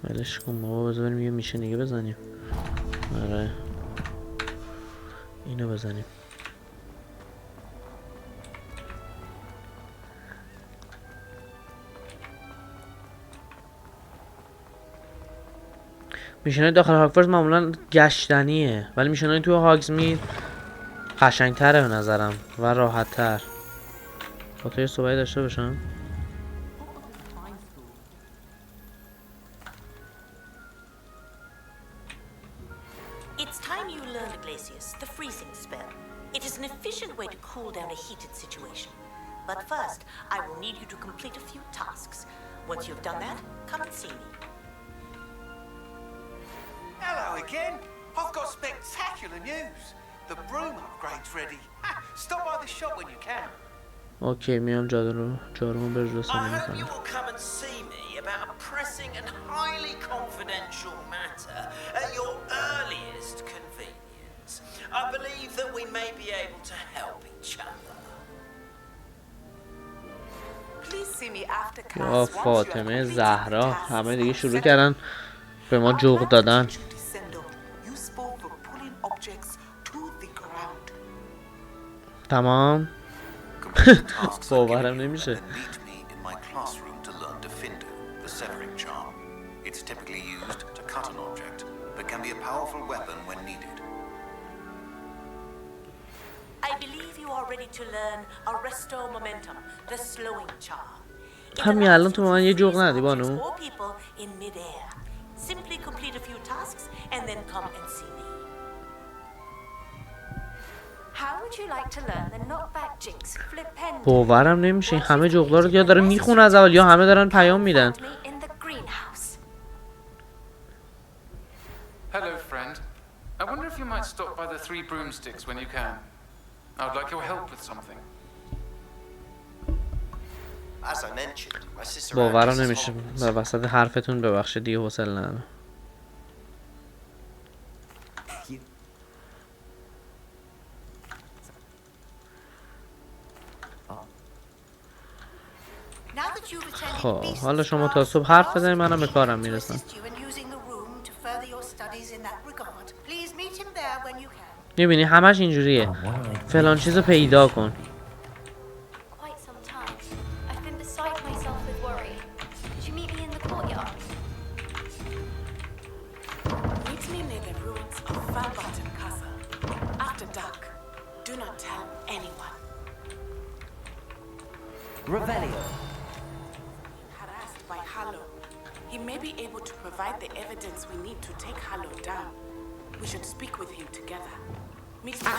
ولش کن بابا بذار بریم یه میشن دیگه بزنیم. آره اینو بزنیم. میشنای داخل هاگوارتز معمولا گشتنیه ولی میشنای توی هاگزمید قشنگتره به نظرم و راحت تر. با تو یه صحبتی داشته باشم. It's time you learned Glacius, the freezing spell. It is an efficient way to cool down a heated situation. But first, I will need you to complete a few tasks. Once you've done that, come and see me. Hello again. I've got spectacular news. The broom upgrade's ready. Stop by the shop when you can. اوکی میام جارو به رسونی I hope you میکنم. will come and see me about a pressing and highly confidential matter at your earliest convenience. I believe that we may be able to help each other. Please see me after class. یا فاطمه زهرا همه دیگه شروع کردن به ما جوق دادن. تمام. باورم نمیشه. همین الان تو من یه جوق ندی بانو. Simply complete a few tasks and then come and see me. How would you like to learn the knockback jigs flip pen? باورم نمیشه همه جوق‌ها رو یا داره میخونه از اول یا همه دارن پیام میدن. Hello friend. I wonder if you might stop by the 3 broomsticks when you can. I would like your help with something. As I mentioned, my sister باورم نمیشه به وسط حرفتون ببخشید دیگه حوصله ندارم. خب حالا شما تا صبح حرف بزنید منم به کارم میرسم. میبینی همش اینجوریه. فلان چیزو پیدا کن. Quite some time. I've been beside myself with worry. Could you meet me in the courtyard? Meet me near the ruins of Valbarton Castle. After dark. Do not tell anyone. Revelio. Harassed by Hallow. He may be able to provide the evidence we need to take Hallow down. We should speak with him together. Meet me.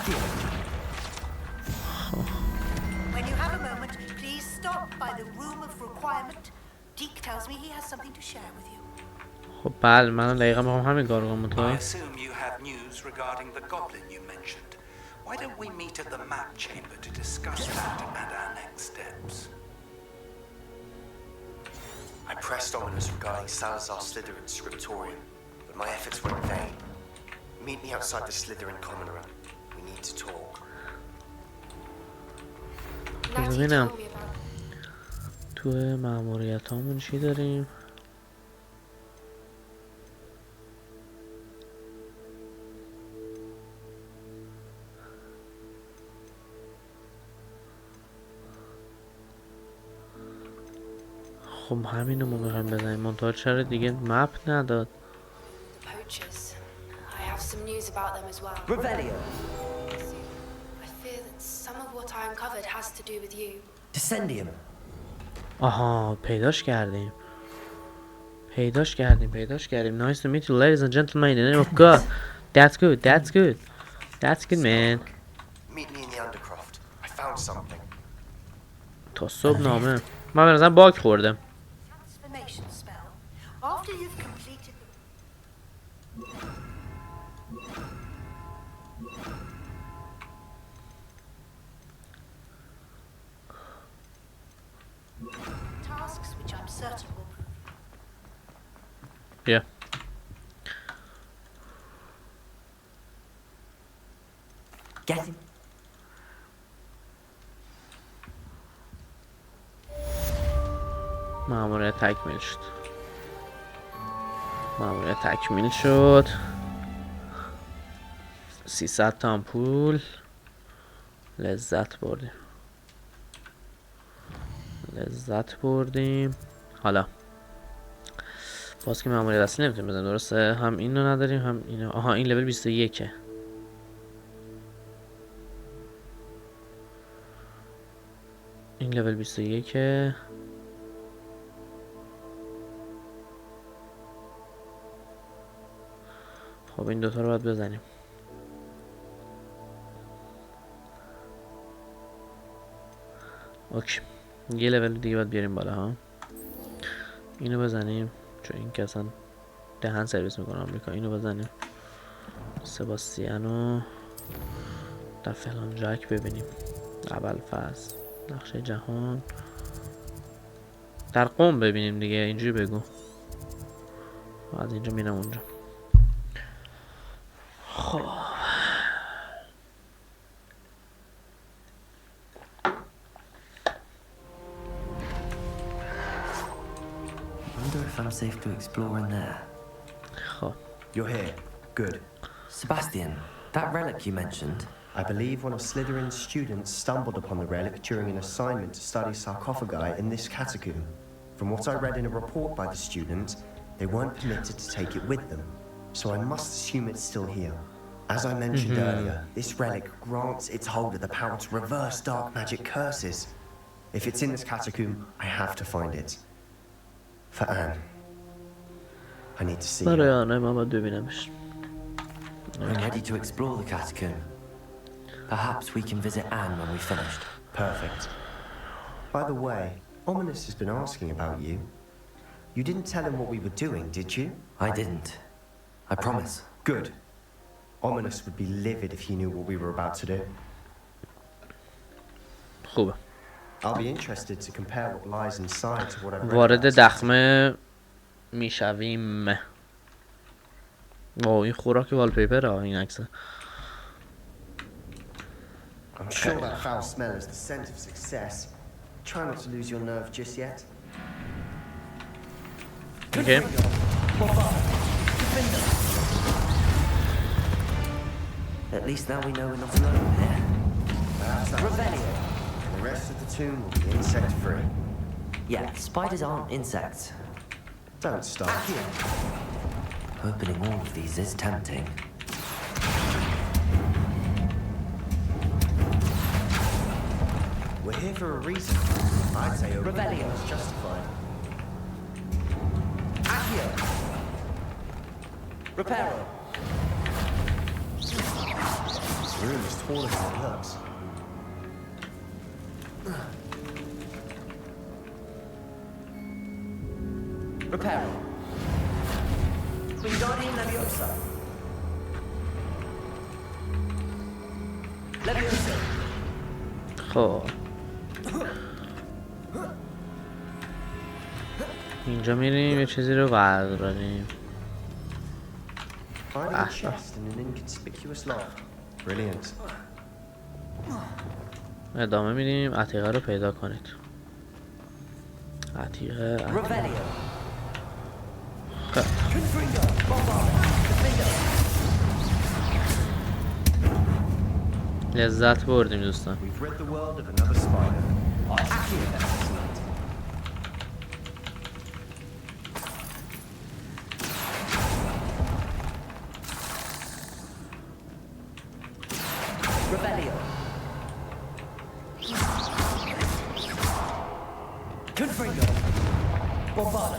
When you have a moment, please stop by the room of requirement. Deke tells me he has something to share with you. خب بله منم دقیقا میخوام همین کار کنم I تو. assume you have news regarding the goblin you mentioned. Why don't we meet at the map chamber to discuss that and our next steps? I pressed Ominous regarding Salazar Slytherin's scriptorium, but my efforts were in vain. Meet me outside the Slytherin common room. We need to talk. ببینم تو مأموریت هامون چی داریم. خب همینو ما میخوایم بزنیم. منتها چرا دیگه مپ نداد. Poachers. I have some news about them as well. Revelio. I fear that some of what I uncovered has to do with you. Descendium. آها پیداش کردیم. پیداش کردیم. Nice to meet you ladies and gentlemen in the name of God. That's good man. Meet me in the Undercroft. I found something. تا صبح نامه. من به نظرم باگ خوردم. Transformation spell. After you've completed tasks which I'm certain will prove. Yeah. Get him. مأموریت تکمیل شد. 300 تا پول لذت بردیم. حالا باز که مأموریت اصلی نمیتونیم بزنیم درسته. هم اینو نداریم هم اینو. آها این لول 21 این لول 21 خب این دوتا رو باید بزنیم. اوکی یه لول دیگه باید بیاریم بالا ها. اینو بزنیم چون این که اصلا دهن سرویس میکنه آمریکا. اینو بزنیم. سباستیانو در فلان جک ببینیم. اول فصل نقشه جهان در قم ببینیم دیگه. اینجوری بگو. از اینجا میرم اونجا. خب Wonder if I'm safe to explore in there. خب You're here. Good. Sebastian, that relic you mentioned. I believe one of Slytherin's students stumbled upon the relic during an assignment to study sarcophagi in this catacomb. From what I read in a report by the student, they weren't permitted to take it with them, so I must assume it's still here. As I mentioned earlier, this relic grants its holder the power to reverse dark magic curses. If it's in this catacomb, I have to find it. For Anne. I need to see her. I'm ready to explore the catacomb. Perhaps we can visit Anne when we've finished. Perfect. By the way, Ominous has been asking about you. You didn't tell him what we were doing, did you? I didn't. I promise. Good. Ominous would be livid if he knew what we were about to do. خوبه. I'll be interested to compare what lies inside to what I've read. وارد دخمه میشویم. این خوراک والپیپر ها این عکسه. I'm sure that foul smell is the scent of success. Try not to lose your nerve just yet. Okay. At least now we know we're not alone here. Revelio. The rest of the tomb will be insect-free. Yeah, spiders aren't insects. Don't start. Opening all of these is tempting. We're here for a reason. I'd say Revelio is justified. Accio! Reparo! This room is taller than it looks. Reparo! Wingardium Leviosa! Leviosa! خب اینجا میریم یه چیزی رو برداریم. Finding a chest in an inconspicuous loft. Brilliant. ادامه میریم. عتیقه رو پیدا کنید. عتیقه لذت بردیم دوستان. We've read the world of another spider. Revelio! Confringo! Bombarda!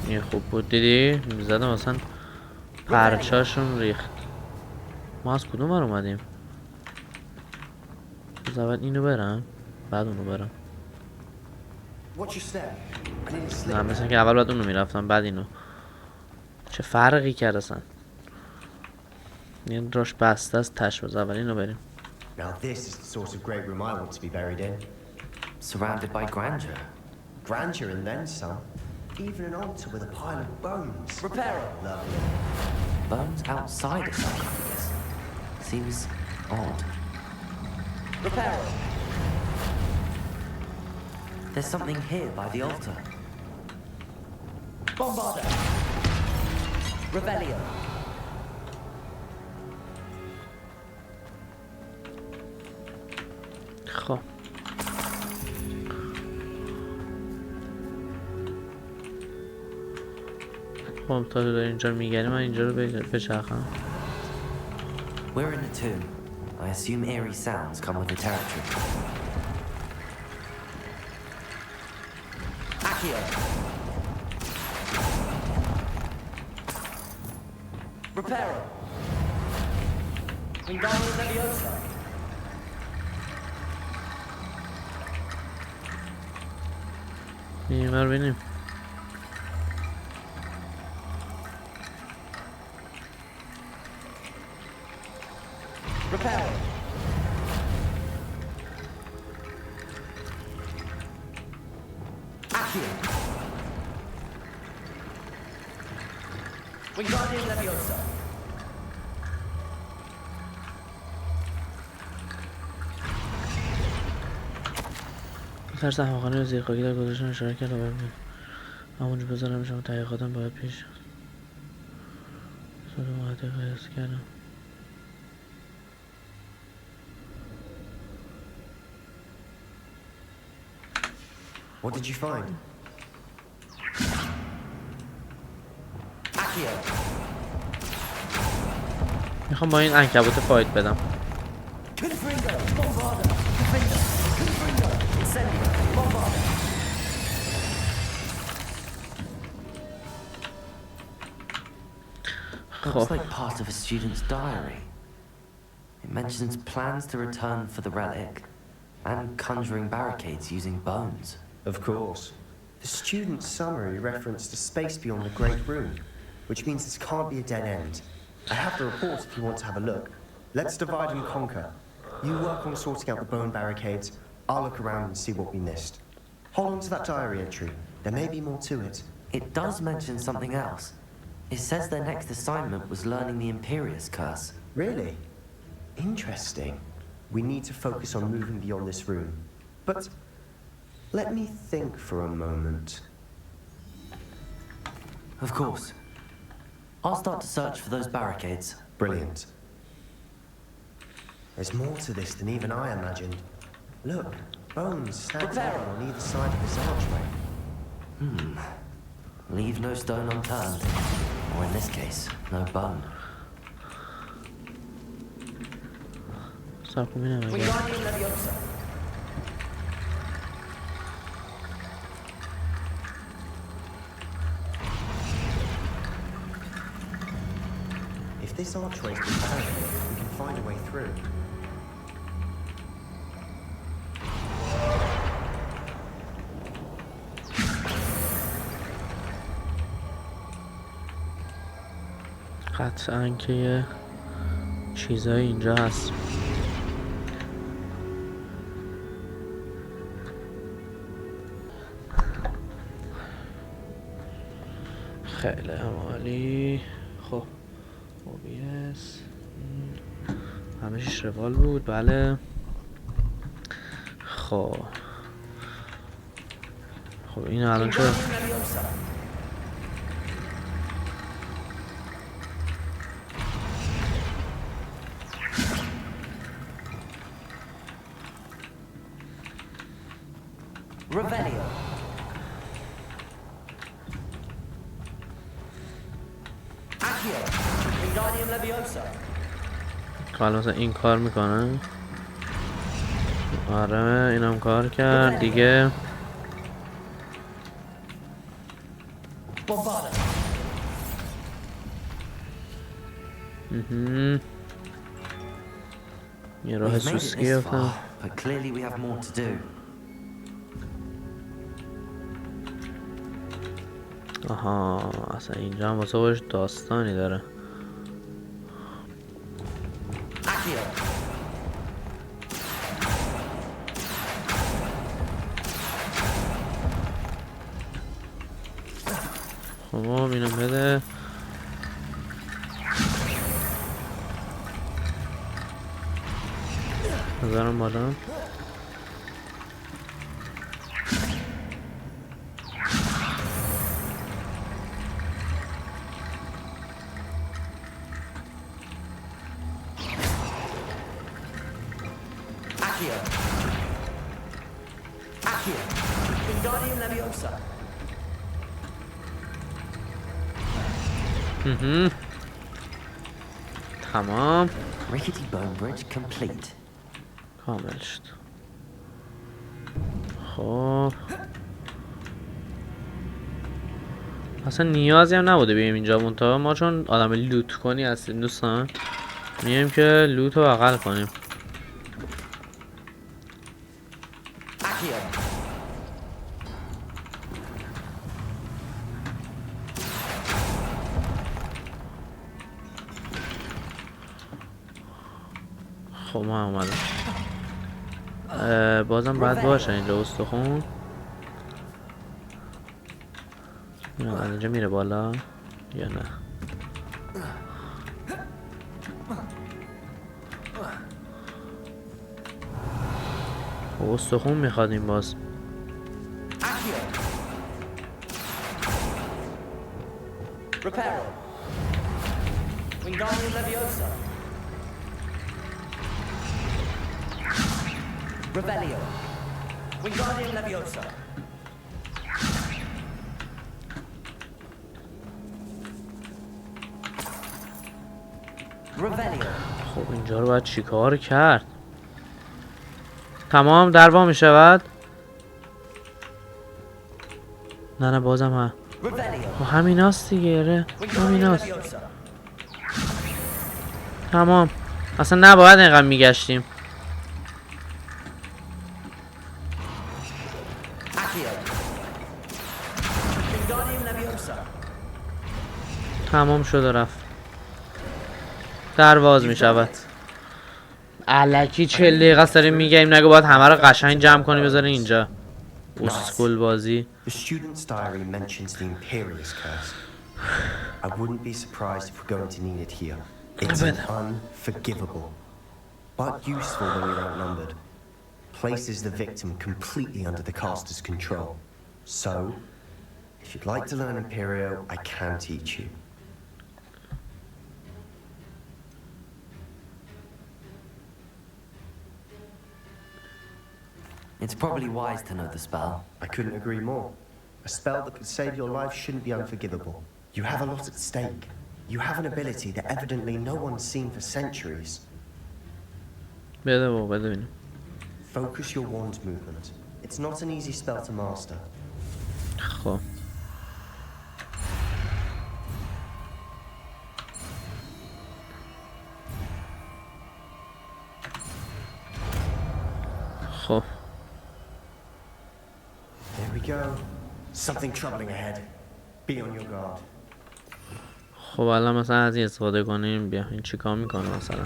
این خوب بود دیدی؟ میزدم اصلا پرچاشون ریخت. ما از کدوم بر اومدیم؟ از اول اینو برم بعد اونو برم. نه مثلا که اول بعد اونو میرفتم بعد اینو. چه فرقی کرد اصلا؟ این راش بسته است تش باز اول اینو بریم. Now this is the sort of great room I want to be buried in. Surrounded by grandeur. Grandeur and then some. Even an altar with a pile of bones. Reparo! Lovely. Bones outside a sarcophagus. Seems odd. Reparo! There's something here by the altar. Bombarda! Revelio! خب خب تا تو داری اینجا رو میگری من اینجا رو بچرخم. We're in a tomb. I assume eerie sounds come with the territory. Accio! Reparo! Wingardium Leviosa! این رو بینیم. Reparo! Accio! Wingardium Leviosa! ترس احمقانه رو زیر خاکی در گذاشتن اشاره کرد و ببینیم همونجا بذارم شما تحقیقاتم باید پیش سال اومده قیاس کردم. What did you find? Accio! میخوام با این عنکبوت فایت بدم. Confringo! Bombarda! Confringo! Confringo! Incendio! Bombarda! Looks like part of a student's diary. It mentions plans to return for the relic and conjuring barricades using bones. Of course. The student's summary referenced a space beyond the Great Room, which means this can't be a dead end. I have the report if you want to have a look. Let's divide and conquer. You work on sorting out the bone barricades. I'll look around and see what we missed. Hold on to that diary entry. There may be more to it. It does mention something else. It says their next assignment was learning the Imperius Curse. Really? Interesting. We need to focus on moving beyond this room. But let me think for a moment. Of course. I'll start to search for those barricades. Brilliant. There's more to this than even I imagined. Look, bones stacked up on either side of this archway. Leave no stone unturned. Or in this case, no bone. Wingardium Leviosa. If this archway's been barricaded, we can find a way through. قطعاً که یه چیزایی اینجا هست. خیلی عالی. خب اوبیس همه‌ش روال بود. بله خب این الان چه Revelio. Accio. Wingardium Leviosa. حالا مثلا این کار میکنه. آره اینم کار کرد دیگه. یه راه سوسکی گرفتم. But clearly we have more to do. آها اصلا اینجا هم واسه خودش داستانی داره. خب اینو بده. بذارم بالا. تمام. Rickety bone bridge complete. کامل شد. خب اصلا نیازی هم نبوده بیایم اینجا، منتها ما چون آدم لوت کنی هستیم دوستان میایم که لوت رو بغل کنیم. خب ما اومدم. بازم باید باشه اینجا استخون. اینو اینجا میره بالا یا نه؟ استخون میخواد این باز. Reparo. Wingardium Leviosa. Revelio. Wingardium Leviosa. Revelio. خب اینجا رو باید چیکار کرد؟ تمام در وا میشود؟ نه بازم ها. همین هست دیگه. همین هست. تمام. اصلا نباید اینقدر میگشتیم. تمام شد و رفت. درواز می شود. الکی 40 دقیقه است داریم میگیم، نگه باید همه رو قشنگ جمع کنی بذاری اینجا. اسکول بازی. The student's diary mentions the Imperious curse. I wouldn't be surprised if we're going to need it here. It's unforgivable, but useful when you're outnumbered. Places the victim completely under the caster's control. So, if you'd like to learn Imperio, I can teach you. It's probably wise to know the spell. I couldn't agree more. A spell that could save your life shouldn't be unforgivable. You have a lot at stake. You have an ability that evidently no one's seen for centuries. بده بابا بده ببینم. Focus your wand's movement. It's not an easy spell to master. خب خب There we go. Something troubling ahead. Be on your guard. خب الان مثلا از این استفاده کنیم. بیا این چیکار میکنه مثلا؟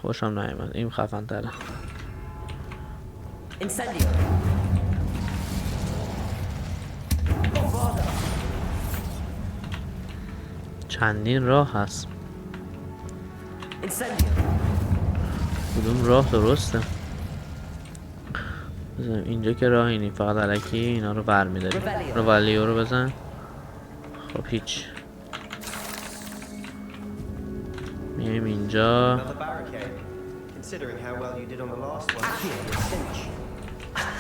خوشم نیامد. این خفن تره. Incendio. چندین راه هست. Incendio. کدوم راه درسته؟ بزن اینجا که راهی نی، فقط الکی اینا رو برمی‌داریم. روالیو رو بزن. خب هیچ. میایم اینجا. Considering how well you did on the last one, you're a cinch.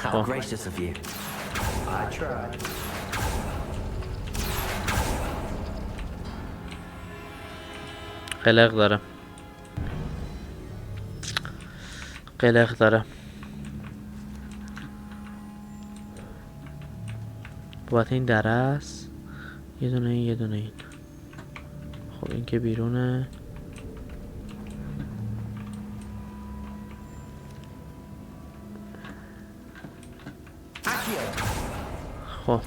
How gracious of you. I tried. قلق داره. قلق داره. بابت این دره است. یه دونه این یه دونه این. خب این که بیرونه. خب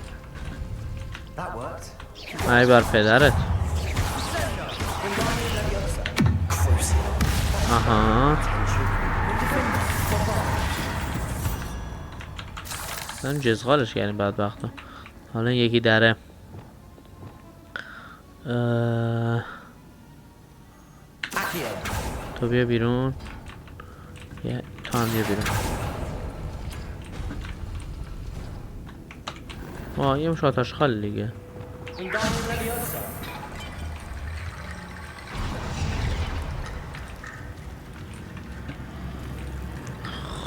ای بر پدرت. آها من جزغالش کردیم بدبختا. حالا یکی دره. تو بیا بیرون. تو هم بیا بیرون. یه مشاتش خالی دیگه.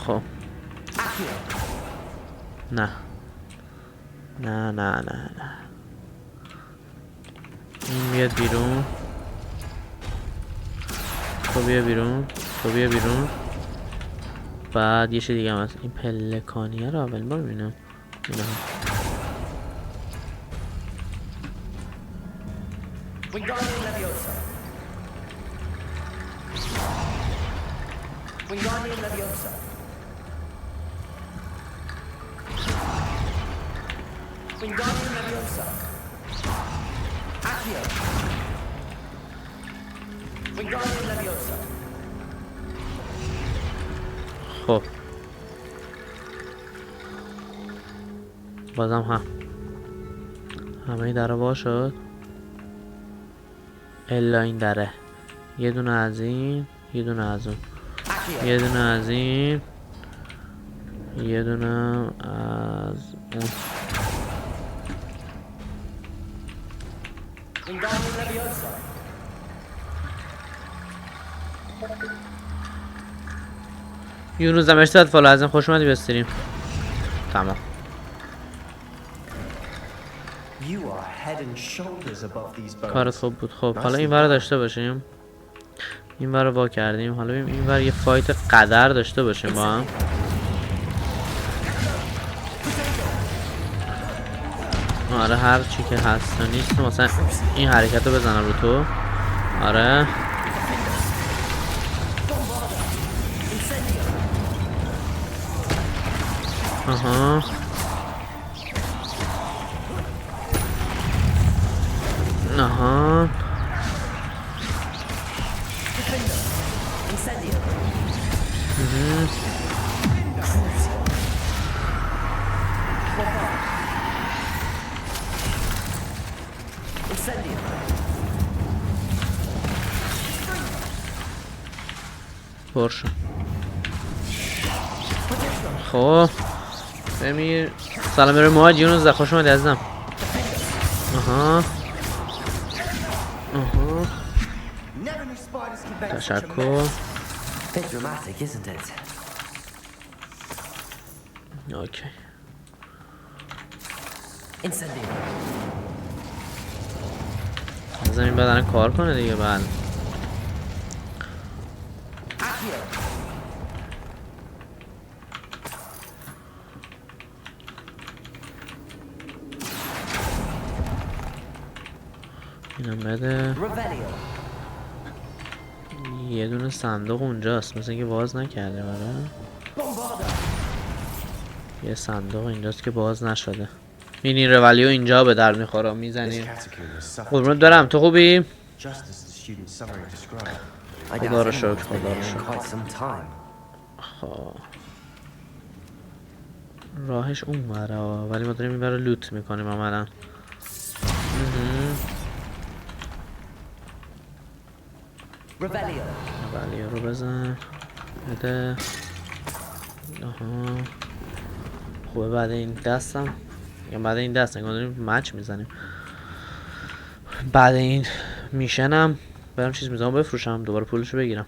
خب نه نه نه نه نه این بیاد بیرون. تو بیا بیرون. تو بیا بیرون. بعد یه چیز دیگه هم هست. این پلکانیه رو اول بار میبینم. اینا Wingardium Leviosa. Wingardium Leviosa. Wingardium Leviosa. Accio. Wingardium Leviosa. خب بازم همه در وا شد الا این دره. یه دونه از این، یه دونه از اون، یه دونه از این، یه دونه از اون. یونوز مرسی فالو از این خوش اومدی به استریم. تمام. کارت خوب بود. خب حالا این ور داشته باشیم. این ور رو وا کردیم. حالا ببینیم این ور یه فایت قدر داشته باشیم با هم. آره هر چی که هست نیست. مثلا این حرکت رو بزنم رو تو. آره آها آها برشو. خب بمیر. سلام برای ما جیون خوش اومدی عزیزم. آها تشکر. اوکی زمین بدن کار کنه دیگه. بله اینم بده. یه دونه صندوق اونجاست مثل اینکه باز نکرده. برای یه صندوق اینجاست که باز نشده. این رولیو اینجا به در میخوره. میزنیم. قربونت دارم. تو خوبی؟ خدا رو شکر. خدا رو شکر. خب راهش اون بره ولی ما داریم این بره لوت میکنیم عملا. رولیو رو بزن بده. آها خوبه. بعد این دستم یا بعد این دست نگاه داریم مچ میزنیم. بعد این میشنم برم چیز میزنم بفروشم دوباره پولشو بگیرم.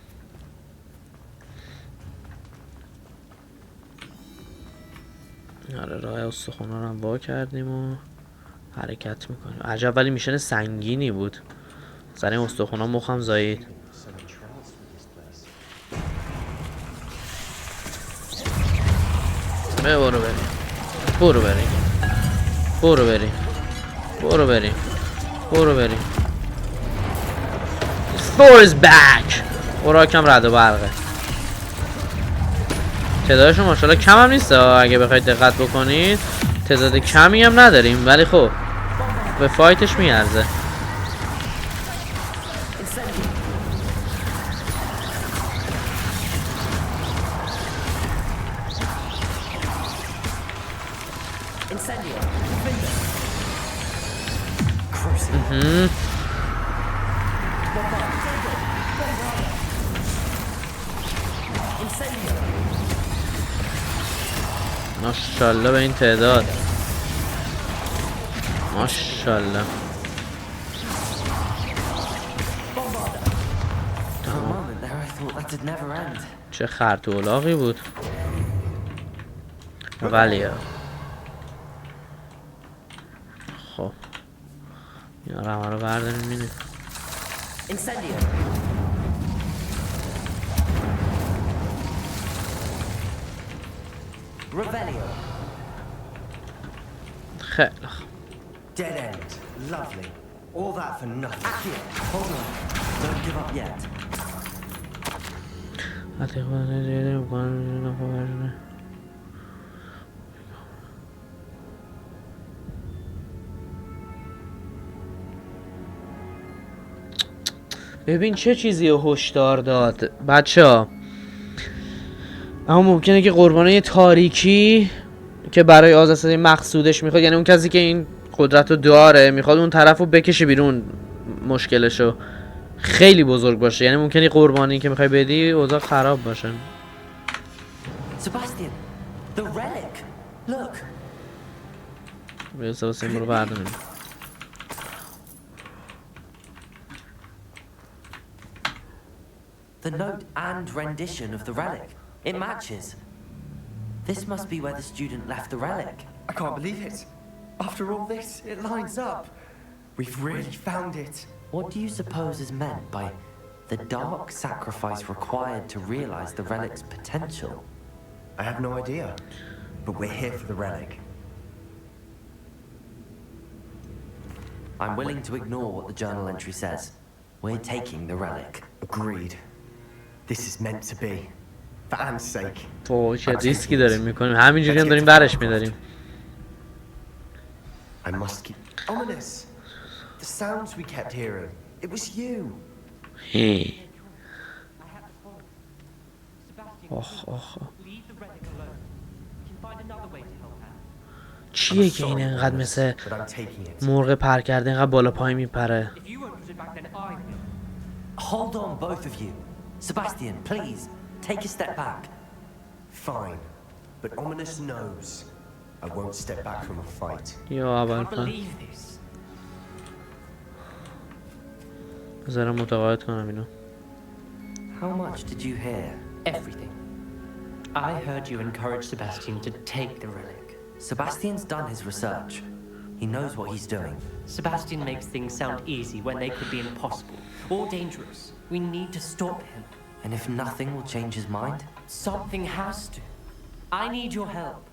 آره راه استخونا رو هم وا کردیم و حرکت میکنیم. عجب ولی میشن سنگینی بود. سر این استخونا مخم زایید. برو بریم. برو بریم. برو بریم. برو بریم. برو بریم. Thor is back. اوراکم رد و برقه. تعدادشون ماشاءالله کم هم نیست اگه بخواید دقت بکنید. تعداد کمی هم نداریم ولی خب به فایتش میارزه. ماشاءالله به این تعداد. ماشاءالله. چه خرطولاقی بود. ولی خب اینا رو همه رو برداریم میبینیم. خیلی Dead end. Lovely. All that for nothing. Hold on. Don't give up yet. ببین چه چیزی رو هشدار داد بچه‌ها. اما ممکنه که قربانای تاریکی که برای آزادسازی مقصودش میخواد، یعنی اون کسی که این قدرت رو داره میخواد اون طرف رو بکشه بیرون، مشکلشو خیلی بزرگ باشه. یعنی ممکنه قربانی که میخوای بدی اوضاع خراب باشه. Sebastian, the relic. Look. بیا سباسیم رو برداریم. The note and rendition of the relic. It matches. This must be where the student left the relic. I can't believe it. After all this, it lines up. We've really found it. What do you suppose is meant by the dark sacrifice required to realize the relic's potential? I have no idea, but we're here for the relic. I'm willing to ignore what the journal entry says. We're taking the relic. Agreed. This is meant to be. For Anne's sake. تو چه ریسکی داریم میکنیم، همینجوری هم داریم برش میداریم. I must keep ominous. The sounds we kept hearing. It was you. Hey. آخ. چیه که این انقدر مثل مرغ پر کرده اینقدر بالا پای میپره؟ Hold on, both of you. Sebastian, please, take a step back. Fine. but Ominous knows. I won't step back from a fight. یا اول بذارم متقاعد کنم اینو. How much did you hear? Everything. I heard you encourage Sebastian to take the relic. Sebastian's done his research. He knows what he's doing. Sebastian makes things sound easy when they could be impossible or dangerous. We need to stop him. And if nothing will change his mind? Something has to. I need your help.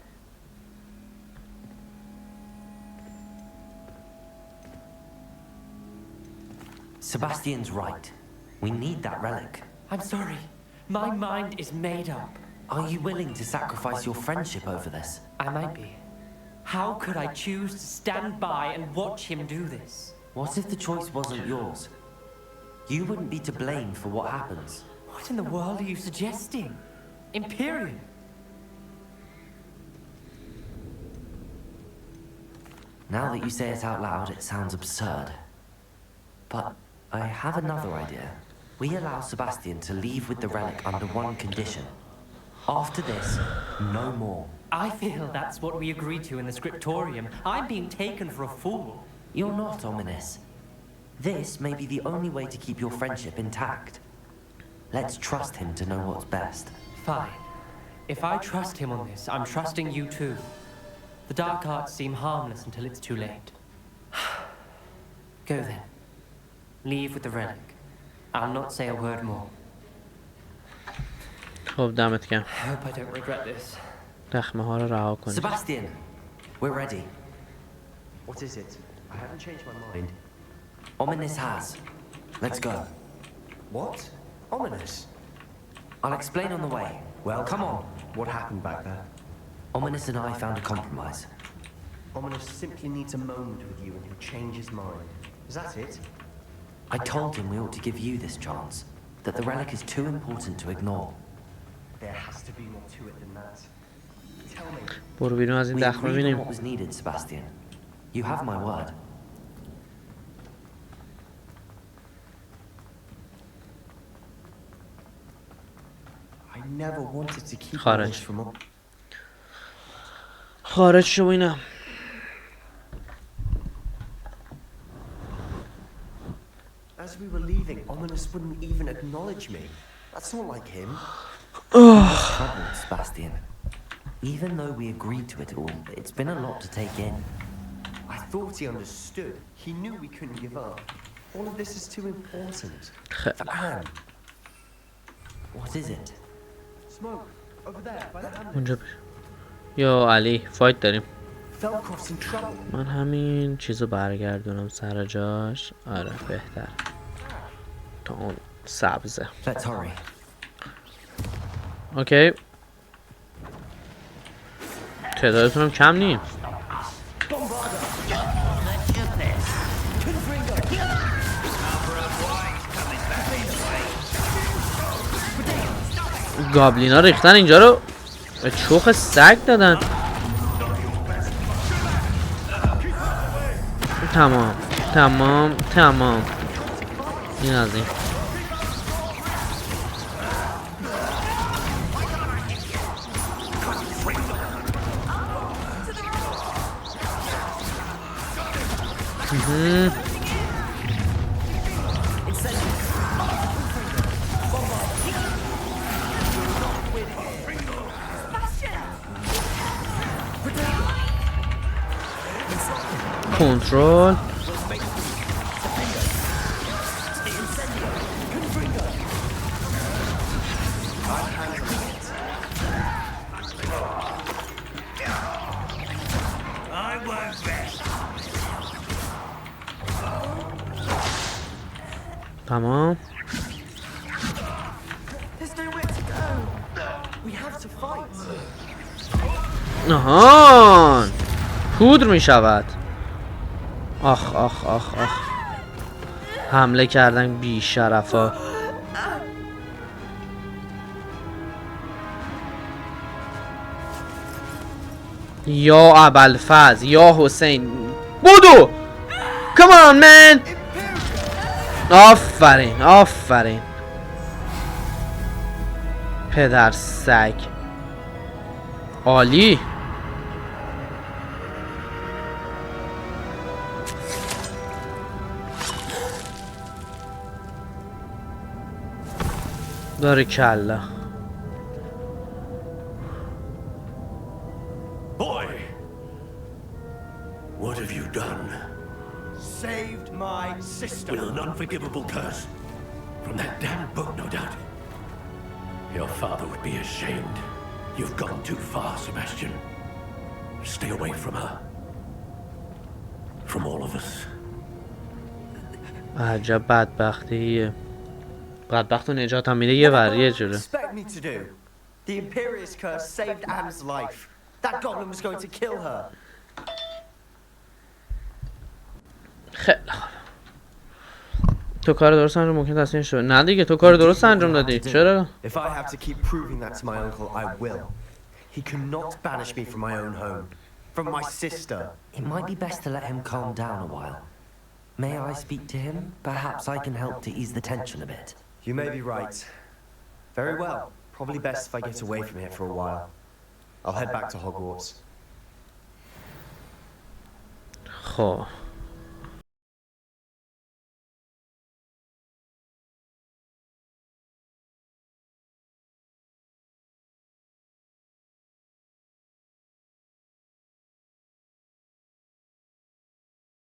Sebastian's right. We need that relic. I'm sorry. My mind is made up. Are you willing to sacrifice your friendship over this? I might be. How could I choose to stand by and watch him do this? What if the choice wasn't yours? You wouldn't be to blame for what happens. What in the world are you suggesting? Imperium? Now that you say it out loud, it sounds absurd. But I have another idea. We allow Sebastian to leave with the relic under one condition. After this, no more. I feel that's what we agreed to in the scriptorium. I'm being taken for a fool. You're not, Ominous. This may be the only way to keep your friendship intact. Let's trust him to know what's best. Fine. If I trust him on this, I'm trusting you too. The dark arts seem harmless until it's too late. Go then. Leave with the relic. I'll not say a word more. خب دمت گرم. I hope I don't regret this. دخمه ها رو رها کنید. Sebastian, we're ready. What is it? I haven't changed my mind. Ominous has. Let's go. What? Ominous? I'll explain on the way. Well, come on. What happened back there? Ominous and I found a compromise. Ominous simply needs a moment with you and he'll change his mind. Is that it? I told him we ought to give you this chance. That the relic is too important to ignore. There has to be more to it than that. Tell me. برو بیرون از این We دخمه agreed on ببینیم. what was needed, Sebastian. You have my word. I never wanted to keep خارج. this from. خارج شو اینم. As we were leaving, Ominous wouldn't even acknowledge me. That's not like him. Trouble, Sebastian. Even though we agreed to it all, it's been a lot to take in. I thought he understood. He knew we couldn't give up. All of this is too important. For Anne. What is it? Smoke. Over there, by the hand. اونجا یا علی فایت داریم. Velkov's in trouble. من همین چیزو برگردونم سر جاش. آره بهتر. تا اون سبزه. Let's hurry. اوکی. تعدادتونم کم نیم. گابلینا ریختن اینجا رو به چوخ سگ دادن. تمام تمام تمام. این از این. کنترل. تمام. آهان پودر می شود. آخ آخ آخ آخ. حمله کردن بی شرفا. یا ابوالفضل یا حسین بودو. Come on man. آفرین آفرین. پدر سگ. عالی. داره کلا. Boy, what have you done? Saved my sister. With an unforgivable curse. From that damn book, no doubt. Your father would be ashamed. You've gone too far, Sebastian. Stay away from her. From all of us. عجب بدبختیه. بدبخت و نجات هم میده یه وریه جلو. Expect me to do. The Imperious curse saved Anne's life. That goblin was going to kill her. خیلی تو کار درست انجام ممکن تصمیم شد. نه دیگه تو کار درست انجام دادی. چرا؟ If I have to keep proving that to my uncle, I will. He cannot banish me from my own home, from my sister. It might be best to let him calm down a while. May I speak to him? Perhaps I can help to ease the tension a bit. You may be right. Very well. Probably best if I get away from here for a while. I'll head back to Hogwarts. خب